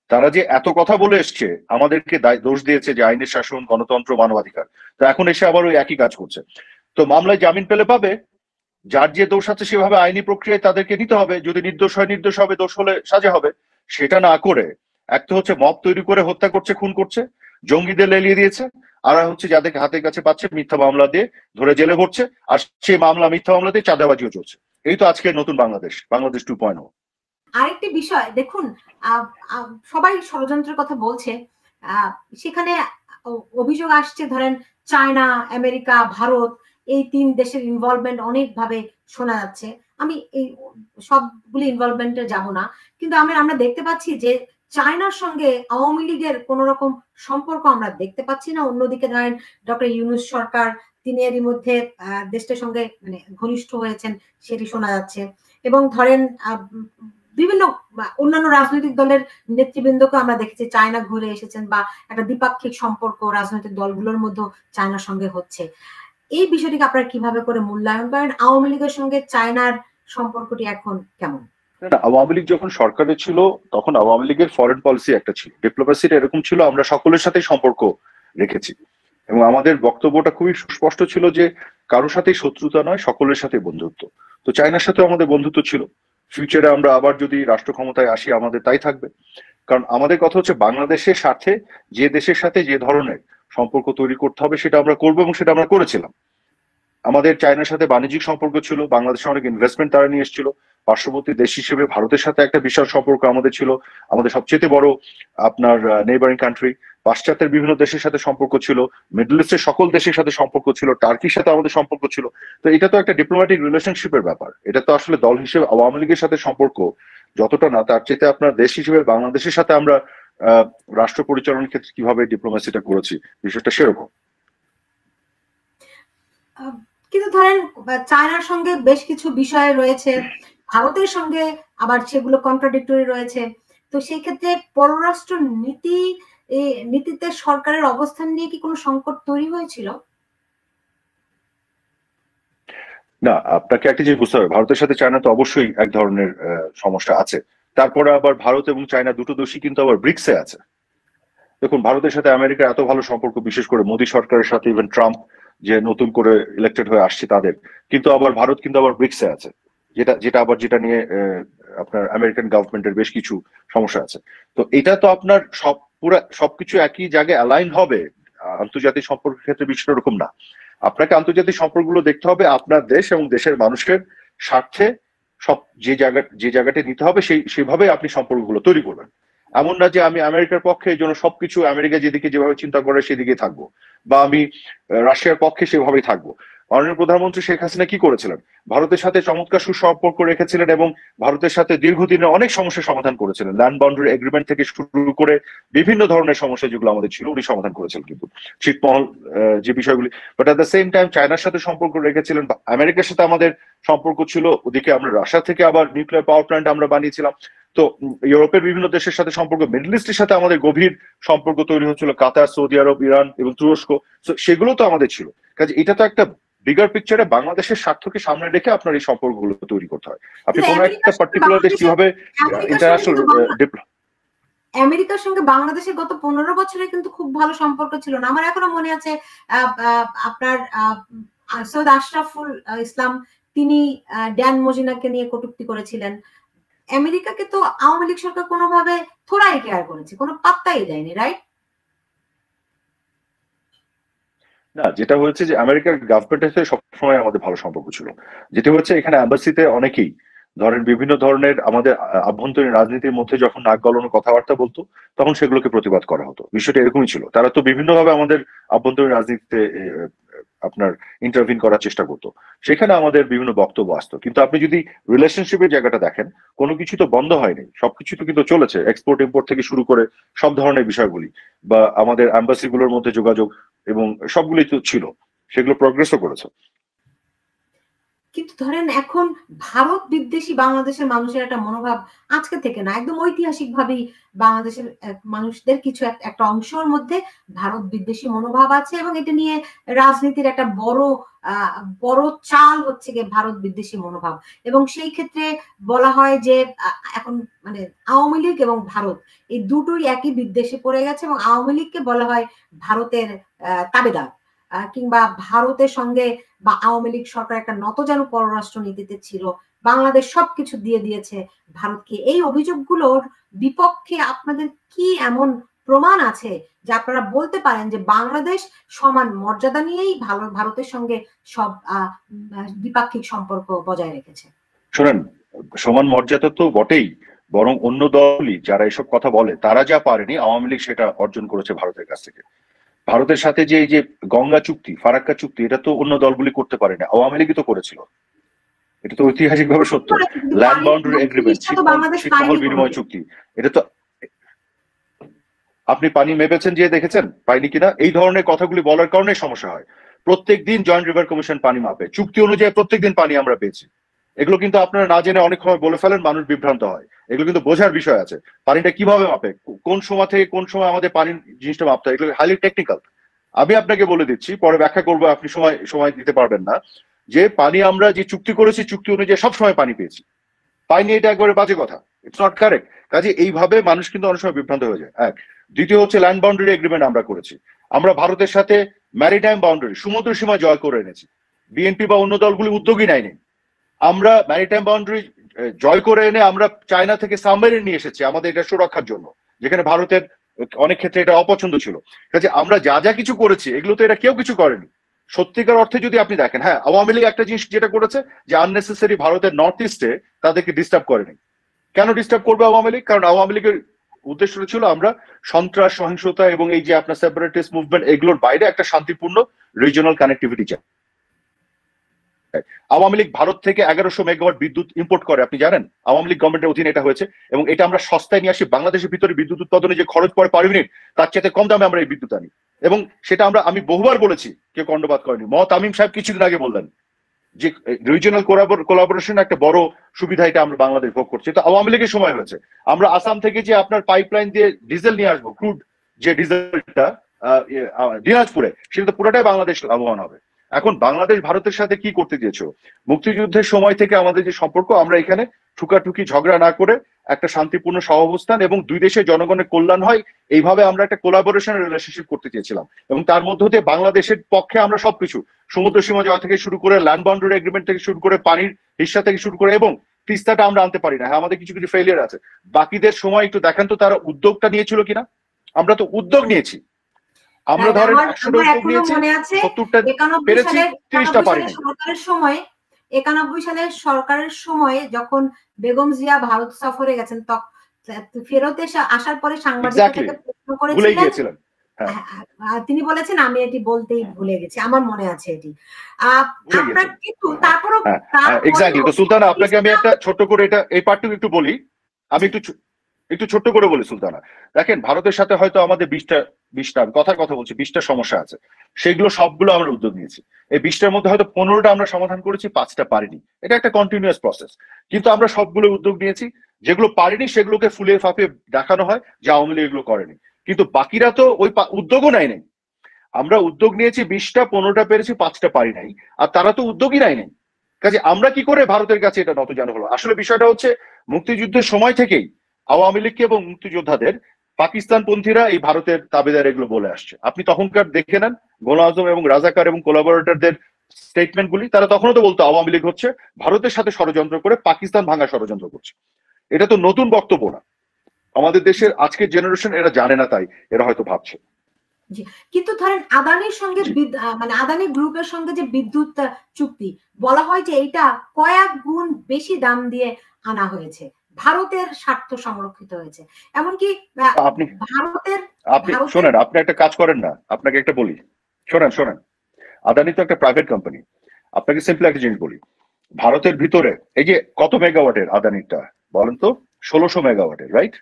তারা যে এত কথা বলে এসছে, আমাদেরকে দোষ দিয়েছে যে আইনের শাসন, গণতন্ত্র, মানবাধিকার, তো এখন এসে আবার ওই একই কাজ করছে। তো মামলায় জামিন পেলে পাবে, যার যে দোষ আছে সেভাবে আইনি প্রক্রিয়ায় তাদেরকে নিতে হবে। যদি নির্দোষ হয় নির্দোষ হবে, দোষ হলে সাজা হবে। সেটা না করে একটা হচ্ছে মব তৈরি করে হত্যা করছে, খুন করছে, জঙ্গিদের লেলিয়ে দিয়েছে, আর হচ্ছে যাদেরকে হাতের কাছে পাচ্ছে মিথ্যা মামলা দিয়ে ধরে জেলে ভরছে, আর সেই মামলা মিথ্যা মামলা দিয়ে চাঁদাবাজিও চলছে। এই তো আজকে নতুন বাংলাদেশ, বাংলাদেশ 2.0। আরেকটি বিষয় দেখুন, সবাই ষড়যন্ত্রের কথা বলছে, সেখানে অভিযোগ আসছে ধরেন চায়না, আমেরিকা, ভারত, এই তিন দেশের ইনভলভমেন্ট অনেকভাবে শোনা যাচ্ছে। আমি এই সবগুলি ইনভলভমেন্টে যাব না, কিন্তু আমরা দেখতে পাচ্ছি যে চায়নার সঙ্গে আওয়ামী লীগের কোন রকম সম্পর্ক আমরা দেখতে পাচ্ছি না। অন্যদিকে ধরেন ডক্টর ইউনূস সরকার, তিনি এরই মধ্যে দেশটার সঙ্গে মানে ঘনিষ্ঠ হয়েছেন, সেটি শোনা যাচ্ছে। এবং ধরেন বিভিন্ন অন্যান্য রাজনৈতিক দলের নেতৃবৃন্দকে আমরা দেখেছি চায়না ঘুরে এসেছেন, বা একটা দ্বিপাক্ষিক সম্পর্ক রাজনৈতিক দলগুলোর মধ্যে চায়নার সঙ্গে হচ্ছে। এই বিষয়টিকে আপনারা কিভাবে করে মূল্যায়ন করেন? আওয়ামী লীগের সঙ্গে চায়নার সম্পর্কটি এখন কেমন? আওয়ামী লীগ যখন সরকারে ছিল তখন আওয়ামী লীগের ফরেন পলিসি একটা ছিল, ডিপ্লোমেসিটা এরকম ছিল, আমরা সকলের সাথে সম্পর্ক রেখেছি এবং আমাদের বক্তব্যটা খুবই সুস্পষ্ট ছিল যে কারোর সাথে শত্রুতা নয়, সকলের সাথে বন্ধুত্ব। তো চায়নার সাথে আমাদের বন্ধুত্ব ছিল। ফিউচারে আমরা আবার যদি রাষ্ট্র ক্ষমতায় আসি আমাদের তাই থাকবে। কারণ আমাদের কথা হচ্ছে বাংলাদেশের সাথে যে দেশের সাথে যে ধরনের সম্পর্ক তৈরি করতে হবে সেটা আমরা করবো, এবং সেটা আমরা করেছিলাম। আমাদের চায়নার সাথে বাণিজ্যিক সম্পর্ক ছিল, বাংলাদেশে অনেক ইনভেস্টমেন্ট তারা নিয়ে এসেছিল। পার্শ্ববর্তী দেশ হিসেবে ভারতের সাথে একটা বিশাল সম্পর্ক আমাদের ছিল, আমাদের সবচেয়ে বড় আপনার নেইবারিং কান্ট্রি। পাশ্চাত্যের বিভিন্ন দেশের সাথে সম্পর্ক ছিল, মিডল ইস্টের সকল দেশের সাথে সম্পর্ক ছিল, টার্কির সাথে আমাদের সম্পর্ক ছিল। তো এটা তো একটা ডিপ্লোম্যাটিক রিলেশনশিপের ব্যাপার। এটা তো আসলে দল হিসেবে আওয়ামী লীগের সাথে সম্পর্ক যতটা না, তার চেয়ে আপনার দেশ হিসেবে বাংলাদেশের সাথে আমরা রাষ্ট্র পরিচালনার ক্ষেত্রে কিভাবে ডিপ্লোমেসিটা করেছি, বিষয়টা সেরকম। কিন্তু ধরেন চায়নার সঙ্গে বেশ কিছু বিষয় রয়েছে, ভারতের সঙ্গে আবার সেগুলো কন্ট্রাডিক্টরি রয়েছে। তো সেই ক্ষেত্রে পররাষ্ট্র নীতিতে সরকারের অবস্থান নিয়ে কি কোনো সংকট তৈরি হয়েছিল? না, আপনাকে একটা জিনিস বুঝতে হবে, ভারতের সাথে চায়না তো অবশ্যই এক ধরনের সমস্যা আছে। তারপরে আবার ভারত এবং চায়না দুটো দেশই কিন্তু আবার ব্রিক্সে আছে। দেখুন, ভারতের সাথে আমেরিকার এত ভালো সম্পর্ক, বিশেষ করে মোদী সরকারের সাথে, ইভেন ট্রাম্প যে নতুন করে ইলেক্টেড হয়ে আসছে তাদের, কিন্তু আবার ভারত কিন্তু আবার ব্রিক্সে আছে, যেটা নিয়ে আপনার আমেরিকান গভর্নমেন্টের বেশ কিছু সমস্যা আছে। তো এটা তো আপনার সবকিছু একই জায়গায় অ্যালাইন হবে। আন্তর্জাতিক সম্পর্কের ক্ষেত্রে বিষয়টা এরকম না। আপনাকে আন্তর্জাতিক সম্পর্কগুলো দেখতে হবে আপনার দেশ এবং দেশের মানুষের স্বার্থে। সব যে জায়গাটা নিতে হবে সেইভাবে আপনি সম্পর্কগুলো তৈরি করবেন। এমন না যে আমি আমেরিকার পক্ষে, এই জন্য সবকিছু আমেরিকা যেভাবে চিন্তা করে সেদিকে থাকবো, বা আমি রাশিয়ার পক্ষে সেভাবেই থাকবো। মাননীয় প্রধানমন্ত্রী শেখ হাসিনা কি করেছিলেন? ভারতের সাথে চমৎকার সুসম্পর্ক রেখেছিলেন এবং ভারতের সাথে দীর্ঘদিনের অনেক সমস্যার সমাধান করেছিলেন। ল্যান্ড বাউন্ডারি এগ্রিমেন্ট থেকে শুরু করে বিভিন্ন ধরনের সমস্যা যেগুলো আমাদের ছিল উনি সমাধান করেছিলেন কিন্তু ছিটমহল যে বিষয়গুলি। But at the same time চায়নার সাথে সম্পর্ক রেখেছিলেন, আমেরিকার সাথে আমাদের সম্পর্ক ছিল, ওদিকে আমরা রাশিয়া থেকে আবার নিউক্লিয়ার পাওয়ার প্ল্যান্ট আমরা বানিয়েছিলাম। তো ইউরোপের বিভিন্ন দেশের সাথে সম্পর্ক, মিডল ইস্টের সাথে আমাদের গভীর সম্পর্ক তৈরি হচ্ছিল, কাতার, সৌদি আরব, ইরান এবং তুরস্ক, সেগুলো তো আমাদের ছিল। কাজে এটা তো একটা বিগার পিকচারে বাংলাদেশের স্বার্থকে সামনে রেখে আপনার এই সম্পর্কগুলো তৈরি করতে হয়। আপনি কোনো একটা পার্টিকুলার দেশ কিভাবে ইন্টারন্যাশনাল আমেরিকার সঙ্গে বাংলাদেশের গত 15 বছরে কিন্তু খুব ভালো সম্পর্ক ছিল না। আমার এখনো মনে আছে আপনার সৈয়দ আশরাফুল ইসলাম তিনি ড্যান মজিনাকে নিয়ে কটূক্তি করেছিলেন। আমেরিকাকে তো আওয়ামী লীগ সরকার কোনোভাবে থোড়াই কেয়ার করেছে, কোনো পাত্তাই দেয়নি, রাইট? না, যেটা হয়েছে যে আমেরিকার গভর্নমেন্টের সাথে সবসময় আমাদের ভালো সম্পর্ক ছিল। যেটা হচ্ছে এখানে অ্যাম্বাসিতে অনেকেই ধরেন বিভিন্ন ধরনের আমাদের আভ্যন্তরীণ রাজনীতির মধ্যে যখন নাক গলানো কথাবার্তা বলতো তখন সেগুলোকে প্রতিবাদ করা হতো। বিষয়টা এরকমই ছিল। তারা তো বিভিন্নভাবে আমাদের আভ্যন্তরীণ রাজনীতিতে আপনার ইন্টারভিন করার চেষ্টা করতো, সেখানে আমাদের বিভিন্ন বক্তব্য আসতো। কিন্তু আপনি যদি রিলেশনশিপের জায়গাটা দেখেন, কোনো কিছু তো বন্ধ হয়নি, সবকিছু তো কিন্তু চলেছে, এক্সপোর্ট ইম্পোর্ট থেকে শুরু করে সব ধরনের বিষয়গুলি, বা আমাদের অ্যাম্বাসিগুলোর মধ্যে যোগাযোগ এবং সবগুলি তো ছিল, সেগুলো প্রগ্রেসও করেছে। কিন্তু ধরেন এখন ভারত বিদ্বেষী বাংলাদেশের মানুষের একটা মনোভাব আজকে থেকে না, একদম ঐতিহাসিক ভাবেই বাংলাদেশের মানুষদের কিছু একটা অংশের মধ্যে ভারত বিদ্বেষী মনোভাব আছে, এবং এটা নিয়ে রাজনীতির একটা বড় চাল হচ্ছে গিয়ে ভারত বিদ্বেষী মনোভাব। এবং সেই ক্ষেত্রে বলা হয় যে এখন মানে আওয়ামী লীগ এবং ভারত এই দুটোই একই বিদ্বেষে পড়ে গেছে, এবং আওয়ামী লীগকে বলা হয় ভারতের তাবেদার, কিংবা ভারতের সঙ্গে বা আওয়ামী লীগ সরকার একটা নতজানু পররাষ্ট্র নীতিতে ছিল, বাংলাদেশ সবকিছু দিয়ে দিয়েছে ভারতকে। এই অভিযোগগুলোর বিপক্ষে আপনাদের কি এমন প্রমাণ আছে যে আপনারা বলতে পারেন যে বাংলাদেশ সমান মর্যাদা নিয়েই ভারতের সঙ্গে সব দ্বিপাক্ষিক সম্পর্ক বজায় রেখেছে? শোনেন, সমান মর্যাদা তো বটেই, বরং অন্য দলই যারা এসব কথা বলে তারা যা পারেনি আওয়ামী লীগ সেটা অর্জন করেছে ভারতের কাছ থেকে। ভারতের সাথে যে এই যে গঙ্গা চুক্তি, ফারাক্কা চুক্তি, এটা তো অন্য দলগুলি করতে পারে না, আওয়ামী লীগই তো করেছিল। এটা তো ঐতিহাসিক ভাবে সত্য। ল্যান্ড বাউন্ডারি এগ্রিমেন্ট, ছিটমহল বিনিময় চুক্তি, এটা তো আপনি পানি মেপেছেন যে দেখেছেন পাইনি কিনা, এই ধরনের কথাগুলি বলার কারণে সমস্যা হয়। প্রত্যেকদিন জয়েন্ট রিভার কমিশন পানি মাপে, চুক্তি অনুযায়ী প্রত্যেকদিন পানি আমরা পেয়েছি। এগুলো কিন্তু আপনারা না জেনে অনেক সময় বলে ফেলেন, মানুষ বিভ্রান্ত হয়। এগুলো কিন্তু বোঝার বিষয় আছে, পানিটা কিভাবে মাপে, কোন সময় থেকে কোন সময় আমাদের পানির জিনিসটা মাপতে হয়, এগুলো হাইলি টেকনিক্যাল। আমি আপনাকে বলে দিচ্ছি, পরে ব্যাখ্যা করবো, আপনি সময় দিতে পারবেন না, যে পানি আমরা যে চুক্তি করেছি চুক্তি অনুযায়ী সবসময় পানি পেয়েছি, পাইনি এটা একবারে বাজে কথা, ইটস নট কারেক্ট। কাজে এইভাবে মানুষ কিন্তু অনেক সময় বিভ্রান্ত হয়ে যায়। এক, দ্বিতীয় হচ্ছে ল্যান্ড বাউন্ডারি এগ্রিমেন্ট আমরা করেছি, আমরা ভারতের সাথে ম্যারিটাইম বাউন্ডারি সমুদ্র সীমা জয় করে এনেছি, বিএনপি বা অন্য দলগুলি উদ্যোগী নেয়নি। আমরা ম্যারিটাইম বাউন্ডারি জয় করে এনে আমরা চায়না থেকে সাবমেরিন নিয়ে এসেছি আমাদের এটা সুরক্ষার জন্য, যেখানে ভারতের অনেক ক্ষেত্রে এটা অপছন্দ ছিল। কাজে আমরা যা যা কিছু করেছি এগুলো তো এটা কেউ কিছু করেনি সত্যিকার অর্থে যদি আপনি দেখেন। হ্যাঁ, আওয়ামী লীগ একটা জিনিস যেটা করেছে যে আননেসেসারি ভারতের নর্থ ইস্টে তাদেরকে ডিস্টার্ব করেনি। কেন ডিস্টার্ব করবে আওয়ামী লীগ? কারণ আওয়ামী লীগের উদ্দেশ্যটা ছিল আমরা সন্ত্রাস, সহিংসতা এবং এই যে আপনার সেপারেটিস্ট মুভমেন্ট এগুলোর বাইরে একটা শান্তিপূর্ণ রিজিওনাল কানেক্টিভিটি চায়। আওয়ামী লীগ ভারত থেকে 1100 মেগাওয়াট বিদ্যুৎ ইম্পোর্ট করে, আপনি জানেন? আওয়ামী লীগ গভর্নমেন্টের অধীনে এটা হয়েছে, এবং এটা আমরা সস্তায় নিয়ে আসি। বাংলাদেশের ভিতরে বিদ্যুৎ উৎপাদনে যে খরচ পড়ে পার ইউনিট তার চাইতে কম দামে আমরা এই বিদ্যুৎ আনি, এবং সেটা আমি বহুবার বলেছি, কেউ কর্ণপাত করেনি। তামিম সাহেব কিছুদিন আগে বললেন যে রিজিওনাল কোলাবোরেশন একটা বড় সুবিধা, এটা আমরা বাংলাদেশ ভোগ করছি। তো আওয়ামী লীগের সময় হয়েছে, আমরা আসাম থেকে যে আপনার পাইপলাইন দিয়ে ডিজেল নিয়ে আসবো, ক্রুড যে ডিজেলটা দিনাজপুরে, সেটা তো পুরোটাই বাংলাদেশ লাভবান হবে। এখন বাংলাদেশ ভারতের সাথে কি করতে দিয়েছো? মুক্তিযুদ্ধের সময় থেকে আমাদের যে সম্পর্ক, আমরা এখানে ঠুকাঠুকি ঝগড়া না করে একটা শান্তিপূর্ণ সহাবস্থান এবং দুই দেশের জনগণের কল্যাণ হয় এইভাবে আমরা একটা কোলাবোরেশন রিলেশনশিপ করতে চেয়েছিলাম। এবং তার মধ্য দিয়ে বাংলাদেশের পক্ষে আমরা সবকিছু সমুদ্র সীমা জয় থেকে শুরু করে ল্যান্ড বাউন্ডারি এগ্রিমেন্ট থেকে শুরু করে পানির হিস্সা থেকে শুরু করে, এবং তিস্তাটা আমরা আনতে পারি না, হ্যাঁ আমাদের কিছু কিছু ফেলিয়ার আছে। বাকিদের সময় একটু দেখেন তো তারা উদ্যোগটা নিয়েছিল কিনা। আমরা তো উদ্যোগ নিয়েছি, আমরা ধরেন 100টা উদ্যোগ নিয়েছি, 70টা পেরেছি, 30টা পারিনি। সরকারের সরকারের সময়ে যখন বেগম জিয়া ভারত সফরে গেছেন, ফেরত আসার পরে সাংবাদিকদেরকে প্রশ্ন করেছিলেন, তিনি বলেছেন আমি এটি বলতেই ভুলে গেছি, আমার মনে আছে এটি। আমরা কিন্তু তারপরও এক্স্যাক্টলি। তো সুলতানা, আপনাকে আমি একটা ছোট্ট করে এটা এই পার্টটুকু একটু বলি, আমি একটু ছোট্ট করে বলি সুলতানা। দেখেন, ভারতের সাথে হয়তো আমাদের 20টা কথার কথা বলছি, 20টা সমস্যা আছে, সেগুলো সবগুলো আমরা উদ্যোগ নিয়েছি। এই 20টার মধ্যে হয়তো 15টা আমরা সমাধান করেছি, 5টা পারিনি। এটা একটা কন্টিনিউয়াস প্রসেস, কিন্তু আমরা সবগুলো উদ্যোগ নিয়েছি। যেগুলো পারিনি সেগুলোকে ফুলিয়ে ফাঁপিয়ে দেখানো হয় যে আওয়ামী লীগ এগুলো করেনি, কিন্তু বাকিরা তো ওই উদ্যোগও নেয় নাই। আমরা উদ্যোগ নিয়েছি 20টা, 15টা পেরেছি, 5টা পারি নাই, আর তারা তো উদ্যোগই নেয় নাই। কাজে আমরা কি করে ভারতের কাছে এটা নতজানু হলো? আসলে বিষয়টা হচ্ছে মুক্তিযুদ্ধের সময় থেকেই আওয়ামী লীগকে এবং মুক্তিযোদ্ধাদের পাকিস্তানপন্থীরা এই ভারতের তাবেদার এগুলো বলে আসছে। আপনি তখনকার দেখে নেন গোলাম আজম এবং রাজাকার এবং কোলাবোরেটরদের স্টেটমেন্ট গুলি, তারা তখনও তো বলতো আওয়ামী লীগ হচ্ছে ভারতের সাথে ষড়যন্ত্র করে পাকিস্তান ভাঙা ষড়যন্ত্র করছে। এটা তো নতুন বক্তব্য না, আমাদের দেশের আজকের জেনারেশন এরা জানে না, তাই এরা হয়তো ভাবছে। কিন্তু ধরেন আদানির সঙ্গে মানে আদানি গ্রুপের সঙ্গে যে বিদ্যুৎ চুক্তি, বলা হয় যে এটা কয়েক গুণ বেশি দাম দিয়ে আনা হয়েছে, ভারতের স্বার্থ সংরক্ষিত হয়েছে, এমনকি আপনি শোনেন, আপনি একটা কাজ করেন না, আপনাকে একটা বলি, শোনেন, আদানি তো একটা প্রাইভেট কোম্পানি। আপনাকে সিম্পল একটা জিনিস বলি, ভারতের ভিতরে এই যে কত মেগাওয়াটের আদানিটা বলেন তো? 1600 মেগাওয়াটের, রাইট?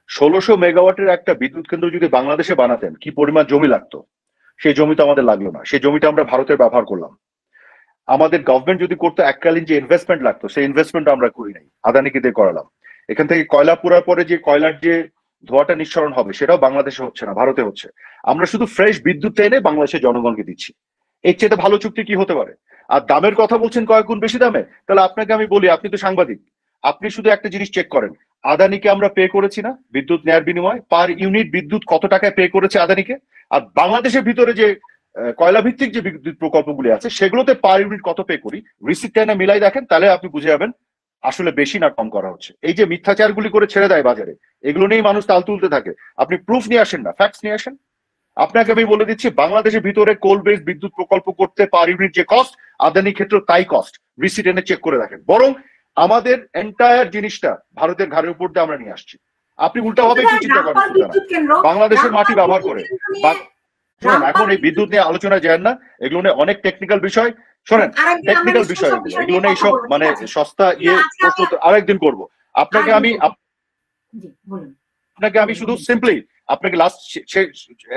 1600 মেগাওয়াটের একটা বিদ্যুৎ কেন্দ্র যদি বাংলাদেশে বানাতেন কি পরিমাণ জমি লাগতো? সেই জমি তো আমাদের লাগলো না, সেই জমিটা আমরা ভারতের ব্যবহার করলাম। আমাদের গভর্নমেন্ট যদি করতো এককালীন যে ইনভেস্টমেন্ট লাগতো, সেই ইনভেস্টমেন্ট আমরা করি নাই, আদানিকে দিয়ে করালাম। এখান থেকে কয়লা পোড়ার পরে যে কয়লার যে ধোঁয়াটা নিঃসরণ হবে সেটাও বাংলাদেশে হচ্ছে না, ভারতে হচ্ছে। আমরা শুধু ফ্রেশ বিদ্যুৎ এনে বাংলাদেশের জনগণকে দিচ্ছি। এর চেয়ে ভালো চুক্তি কি হতে পারে? আর দামের কথা বলছেন কয়েক গুণ বেশি দামে, তাহলে আপনাকে আমি বলি, আপনি তো সাংবাদিক, আপনি শুধু একটা জিনিস চেক করেন, আদানিকে আমরা পে করেছি না বিদ্যুৎ নেয়ার বিনিময়ে? পার ইউনিট বিদ্যুৎ কত টাকায় পে করেছে আদানিকে? আর বাংলাদেশের ভিতরে যে কয়লা ভিত্তিক যে বিদ্যুৎ প্রকল্পগুলি আছে সেগুলোতে পার ইউনিট কত পে করি, রিসিপ্টটা না মিলাই দেখেন, তাহলে আপনি বুঝে যাবেন আসলে বেশি না কম করা হচ্ছে। এই যে মিথ্যাচারগুলি করে ছেড়ে দেয় বাজারে, এগুলো নিয়েই মানুষ তাল তুলতে থাকে। আপনি প্রুফ নিয়ে আসেন না, ফ্যাক্টস নিয়ে আসেন। আপনাকে আমি বলে দিচ্ছি, বাংলাদেশের ভিতরে কোল বেস বিদ্যুৎ প্রকল্প করতে পার ইউনিট যে কস্ট, আদানির ক্ষেত্রে তাই কস্ট। রিসিট এনে চেক করে দেখেন। বরং আমাদের এন্টায়ার জিনিসটা ভারতের ঘাড়ের উপর দিয়ে আমরা নিয়ে আসছি। আপনি উল্টা ভাবে একটু চিন্তা করেন, বাংলাদেশের মাটি ব্যবহার করে। শোনেন, এখন এই বিদ্যুৎ নিয়ে আলোচনা যায় না, এগুলো নিয়ে অনেক টেকনিক্যাল বিষয়। শোনেন, টেকনিক্যাল বিষয় এগুলো নিয়ে এইসব মানে সস্তা প্রশ্ন আরেকদিন করবো। আপনাকে আমি শুধু সিম্পলি আপনাকে লাস্ট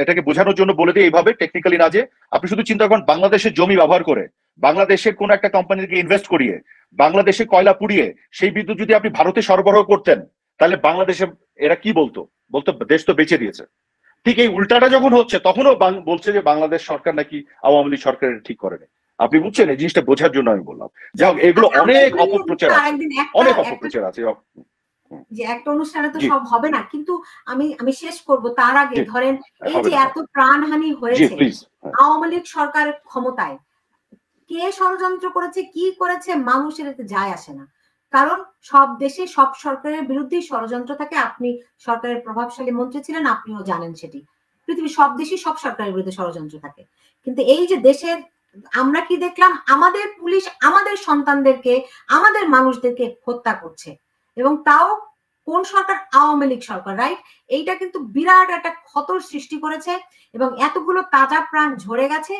এটাকে বোঝানোর জন্য বলে দিই এইভাবে, টেকনিক্যালি না যে আপনি শুধু চিন্তা করেন, বাংলাদেশের জমি ব্যবহার করে বাংলাদেশের কোন একটা কোম্পানিকে ইনভেস্ট করিয়ে বাংলাদেশে কয়লা পুড়িয়ে সেই বিদ্যুৎ যদি আপনি ভারতে সরবরাহ করতেন, তাহলে বাংলাদেশে এরা কি বলতো দেশ তো বেঁচে দিয়েছে। ঠিক এই উল্টাটা যখন হচ্ছে তখনও বলছে যে বাংলাদেশ সরকার নাকি আওয়ামী লীগ সরকারের ঠিক করে নেই। আপনি বুঝছেন, এই জিনিসটা বোঝার জন্য আমি বললাম। যাই হোক, এগুলো অনেক অপপ্রচার আছে, যে একটা অনুষ্ঠানে তো সব হবে না, কিন্তু আমি শেষ করব তার আগে ধরেন এই যে এত প্রাণহানি হয়েছে, আওয়ামী লীগ সরকার ক্ষমতায়, কে ষড়যন্ত্র করেছে, কি করেছে, মানুষের এতে যায় আসে না। কারণ সব দেশে সব সরকারের বিরুদ্ধেই ষড়যন্ত্র থাকে। আপনি সরকারের প্রভাবশালী মন্ত্রী ছিলেন, আপনিও জানেন সেটি। পৃথিবীর সব দেশে সব সরকারের বিরুদ্ধে ষড়যন্ত্র থাকে। কিন্তু এই যে দেশের আমরা কি দেখলাম, আমাদের পুলিশ আমাদের সন্তানদেরকে, আমাদের মানুষদেরকে হত্যা করছে, এবং তাও কোন সরকার? আওয়ামী লীগ সরকার, রাইট? এইটা কিন্তু বিরাট একটা ক্ষতর সৃষ্টি করেছে এবং এতগুলো তাজা প্রাণ ঝরে গেছে।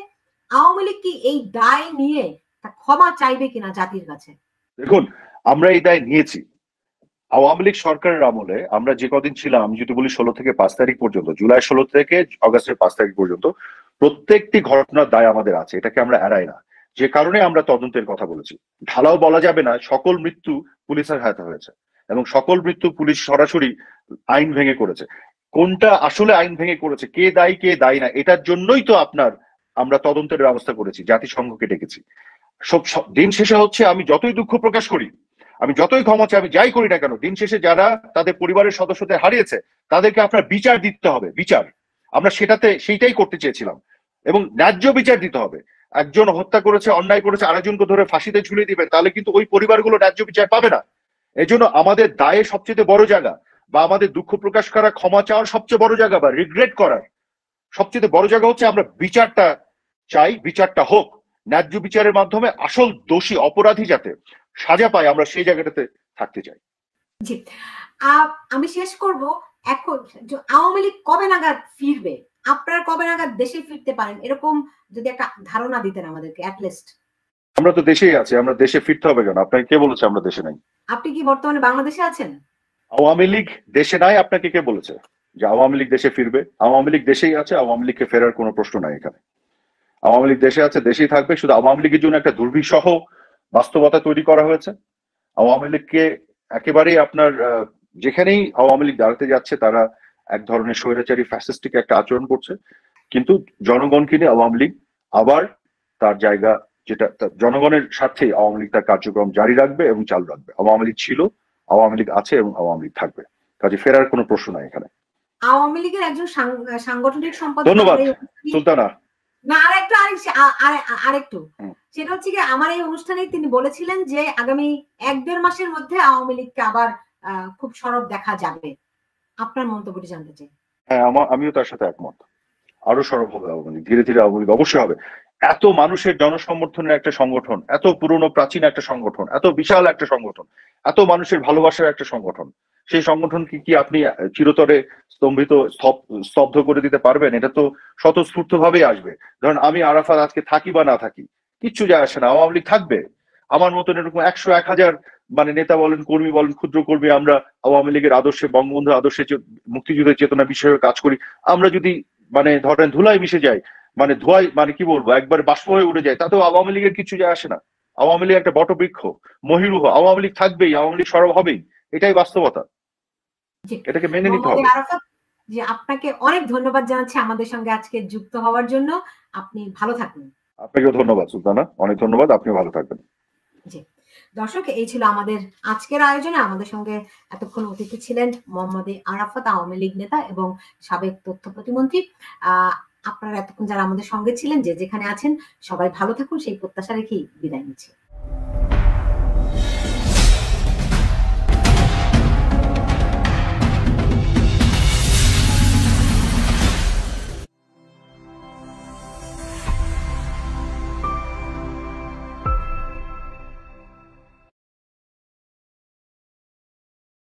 আওয়ামী লীগ কি এই দায় নিয়ে ক্ষমা চাইবে কিনা জাতির কাছে? দেখুন, আমরা এই দায় নিয়েছি। আওয়ামী লীগ সরকারের আমলে আমরা যে কদিন ছিলাম, আমি যদি বলি 16 থেকে 5 তারিখ পর্যন্ত, জুলাই 16 থেকে অগাস্টের 5 তারিখ পর্যন্ত, প্রত্যেকটি ঘটনার দায় আমাদের আছে, এটাকে আমরা এড়াই না। যে কারণে আমরা তদন্তের কথা বলেছি। ঢালাও বলা যাবে না সকল মৃত্যু পুলিশের হাতে হয়েছে এবং সকল মৃত্যু পুলিশ সরাসরি আইন ভেঙে করেছে। কোনটা আসলে আইন ভেঙে করেছে, কে দায়ী কে দায়ী না, এটার জন্যই তো আমরা তদন্তের ব্যবস্থা করেছি, জাতিসংঘকে ডেকেছি। দিন শেষে হচ্ছে, আমি যতই দুঃখ প্রকাশ করি, আমি যতই ক্ষমা চাই, আমি যাই করি না কেন, দিন শেষে যারা তাদের পরিবারের সদস্যদের হারিয়েছে তাদেরকে আপনার বিচার দিতে হবে, বিচার। আমরা সেইটাই করতে চেয়েছিলাম, এবং ন্যায্য বিচার দিতে হবে। একজন হত্যা করেছে, অন্যায় করেছে, আরেকজনকে ধরে ফাঁসিতে ঝুলিয়ে দিবে, তাহলে কিন্তু ওই পরিবারগুলো ন্যায্য বিচার পাবে না। এজন্য আমাদের দায়ে সবচেয়ে বড় জায়গা, বা আমাদের দুঃখ প্রকাশ করা, ক্ষমা চাওয়ার সবচেয়ে বড় জায়গা, বা রিগ্রেট করার সবচেয়ে বড় জায়গা হচ্ছে আমরা বিচারটা চাই, বিচারটা হোক ন্যায্য বিচারের মাধ্যমে, আসল দোষী অপরাধী যাতে সাজা পায়, আমরা সেই জায়গাটাতে থাকতে চাই। জি, আমি শেষ করব এখন, আওয়ামী লীগ কবে নাগাদ ফিরবে, আপনারা কবে নাগাদ দেশে ফিরতে পারেন, এরকম যদি একটা ধারণা দিতেন আমাদেরকে অ্যাটলিস্ট। আমরা তো দেশেই আছি, আমরা দেশে ফিরতে হবে কেন? আপনাকে কে বলেছে আমরা দেশে নাই? আপনি কি বর্তমানে বাংলাদেশে আছেন? আওয়ামী লীগ দেশে নাই আপনাকে কে বলেছে যে আওয়ামী লীগ দেশে ফিরবে? আওয়ামী লীগ দেশেই আছে, আওয়ামী লীগকে ফেরার কোনো প্রশ্ন নাই এখানে। আওয়ামী লীগ দেশে আছে, দেশেই থাকবে। শুধু আওয়ামী লীগের জন্য একটা দুর্বিষহ বাস্তবতা তৈরি করা হয়েছে। আওয়ামী লীগকে একেবারেই আপনার যেখানেই আওয়ামী লীগ দাঁড়াতে যাচ্ছে তারা এক ধরনের স্বৈরাচারী ফ্যাসিস্টিক একটা আচরণ করছে। কিন্তু জনগণকে নিয়ে আওয়ামী লীগ আবার তার জায়গা, যেটা জনগণের স্বার্থেই আওয়ামী লীগ তার কার্যক্রম জারি রাখবে এবং চালু রাখবে। আওয়ামী লীগ ছিল, আওয়ামী লীগ আছে এবং আওয়ামী লীগ থাকবে। কাজে ফেরার কোনো প্রশ্ন নাই এখানে। আওয়ামী লীগের একজন সাংগঠনিক সম্পাদক, ধন্যবাদ সুলতানা। না আরেকটু সেটা হচ্ছে কি, আমার এই অনুষ্ঠানে তিনি বলেছিলেন যে আগামী 1-1.5 মাসের মধ্যে আওয়ামী লীগকে আবার খুব সরব দেখা যাবে। আপনার মন্তব্যটি জানতে চাই। হ্যাঁ, আমিও তার সাথে একমত। আরো সরব হবে আওয়ামী লীগ, ধীরে ধীরে আওয়ামী লীগ অবশ্যই হবে। এত মানুষের জনসমর্থনের একটা সংগঠন, এত পুরনো প্রাচীন একটা সংগঠন, এত বিশাল একটা সংগঠন, এত মানুষের ভালোবাসার একটা সংগঠন, সেই সংগঠনকে কি আপনি চিরতরে স্তব্ধ করে দিতে পারবেন? এটা তো স্বতঃস্ফূর্ত ভাবেই আসবে। ধরেন আমি আরাফাত আজকে থাকি বা না থাকি, কিচ্ছু যায় আসে না, আওয়ামী লীগ থাকবে। আমার মতন এরকম 100-1000 মানে নেতা বলেন, কর্মী বলেন, ক্ষুদ্র কর্মী, আমরা আওয়ামী লীগের আদর্শে, বঙ্গবন্ধু আদর্শে, মুক্তিযুদ্ধের চেতনা বিষয়ে কাজ করি। আমরা যদি মানে ধরেন ধুলায় মিশে যায়, মানে ধোঁয়ায়, মানে কি বলবো, একবার বাষ্প হয়ে উড়ে যায়, তাতেও আওয়ামী লীগের কিছু যায় আসে না। আওয়ামী লীগ একটা বটবৃক্ষ, মহিরুহ, আওয়ামী লীগ থাকবেই, আওয়ামী লীগ সরব হবেই, এটাই বাস্তবতা, এটাকে মেনে নিতে হবে। যে আপনাকে অনেক ধন্যবাদ জানাচ্ছি আমাদের সঙ্গে আজকে যুক্ত হওয়ার জন্য। আপনি ভালো থাকুন। আপনাকেও ধন্যবাদ সুলতানা, অনেক ধন্যবাদ, আপনিও ভালো থাকবেন। জি দর্শক, এই ছিল আমাদের আজকের আয়োজনে। আমাদের সঙ্গে এতক্ষণ অতিথি ছিলেন মোহাম্মদ আরাফাত, আওয়ামী লীগ নেতা এবং সাবেক তথ্য প্রতিমন্ত্রী। আপনারা এতক্ষণ যারা আমাদের সঙ্গে ছিলেন, যে যেখানে আছেন, সবাই ভালো থাকুন সেই প্রত্যাশা রেখেই বিদায় নিচ্ছি।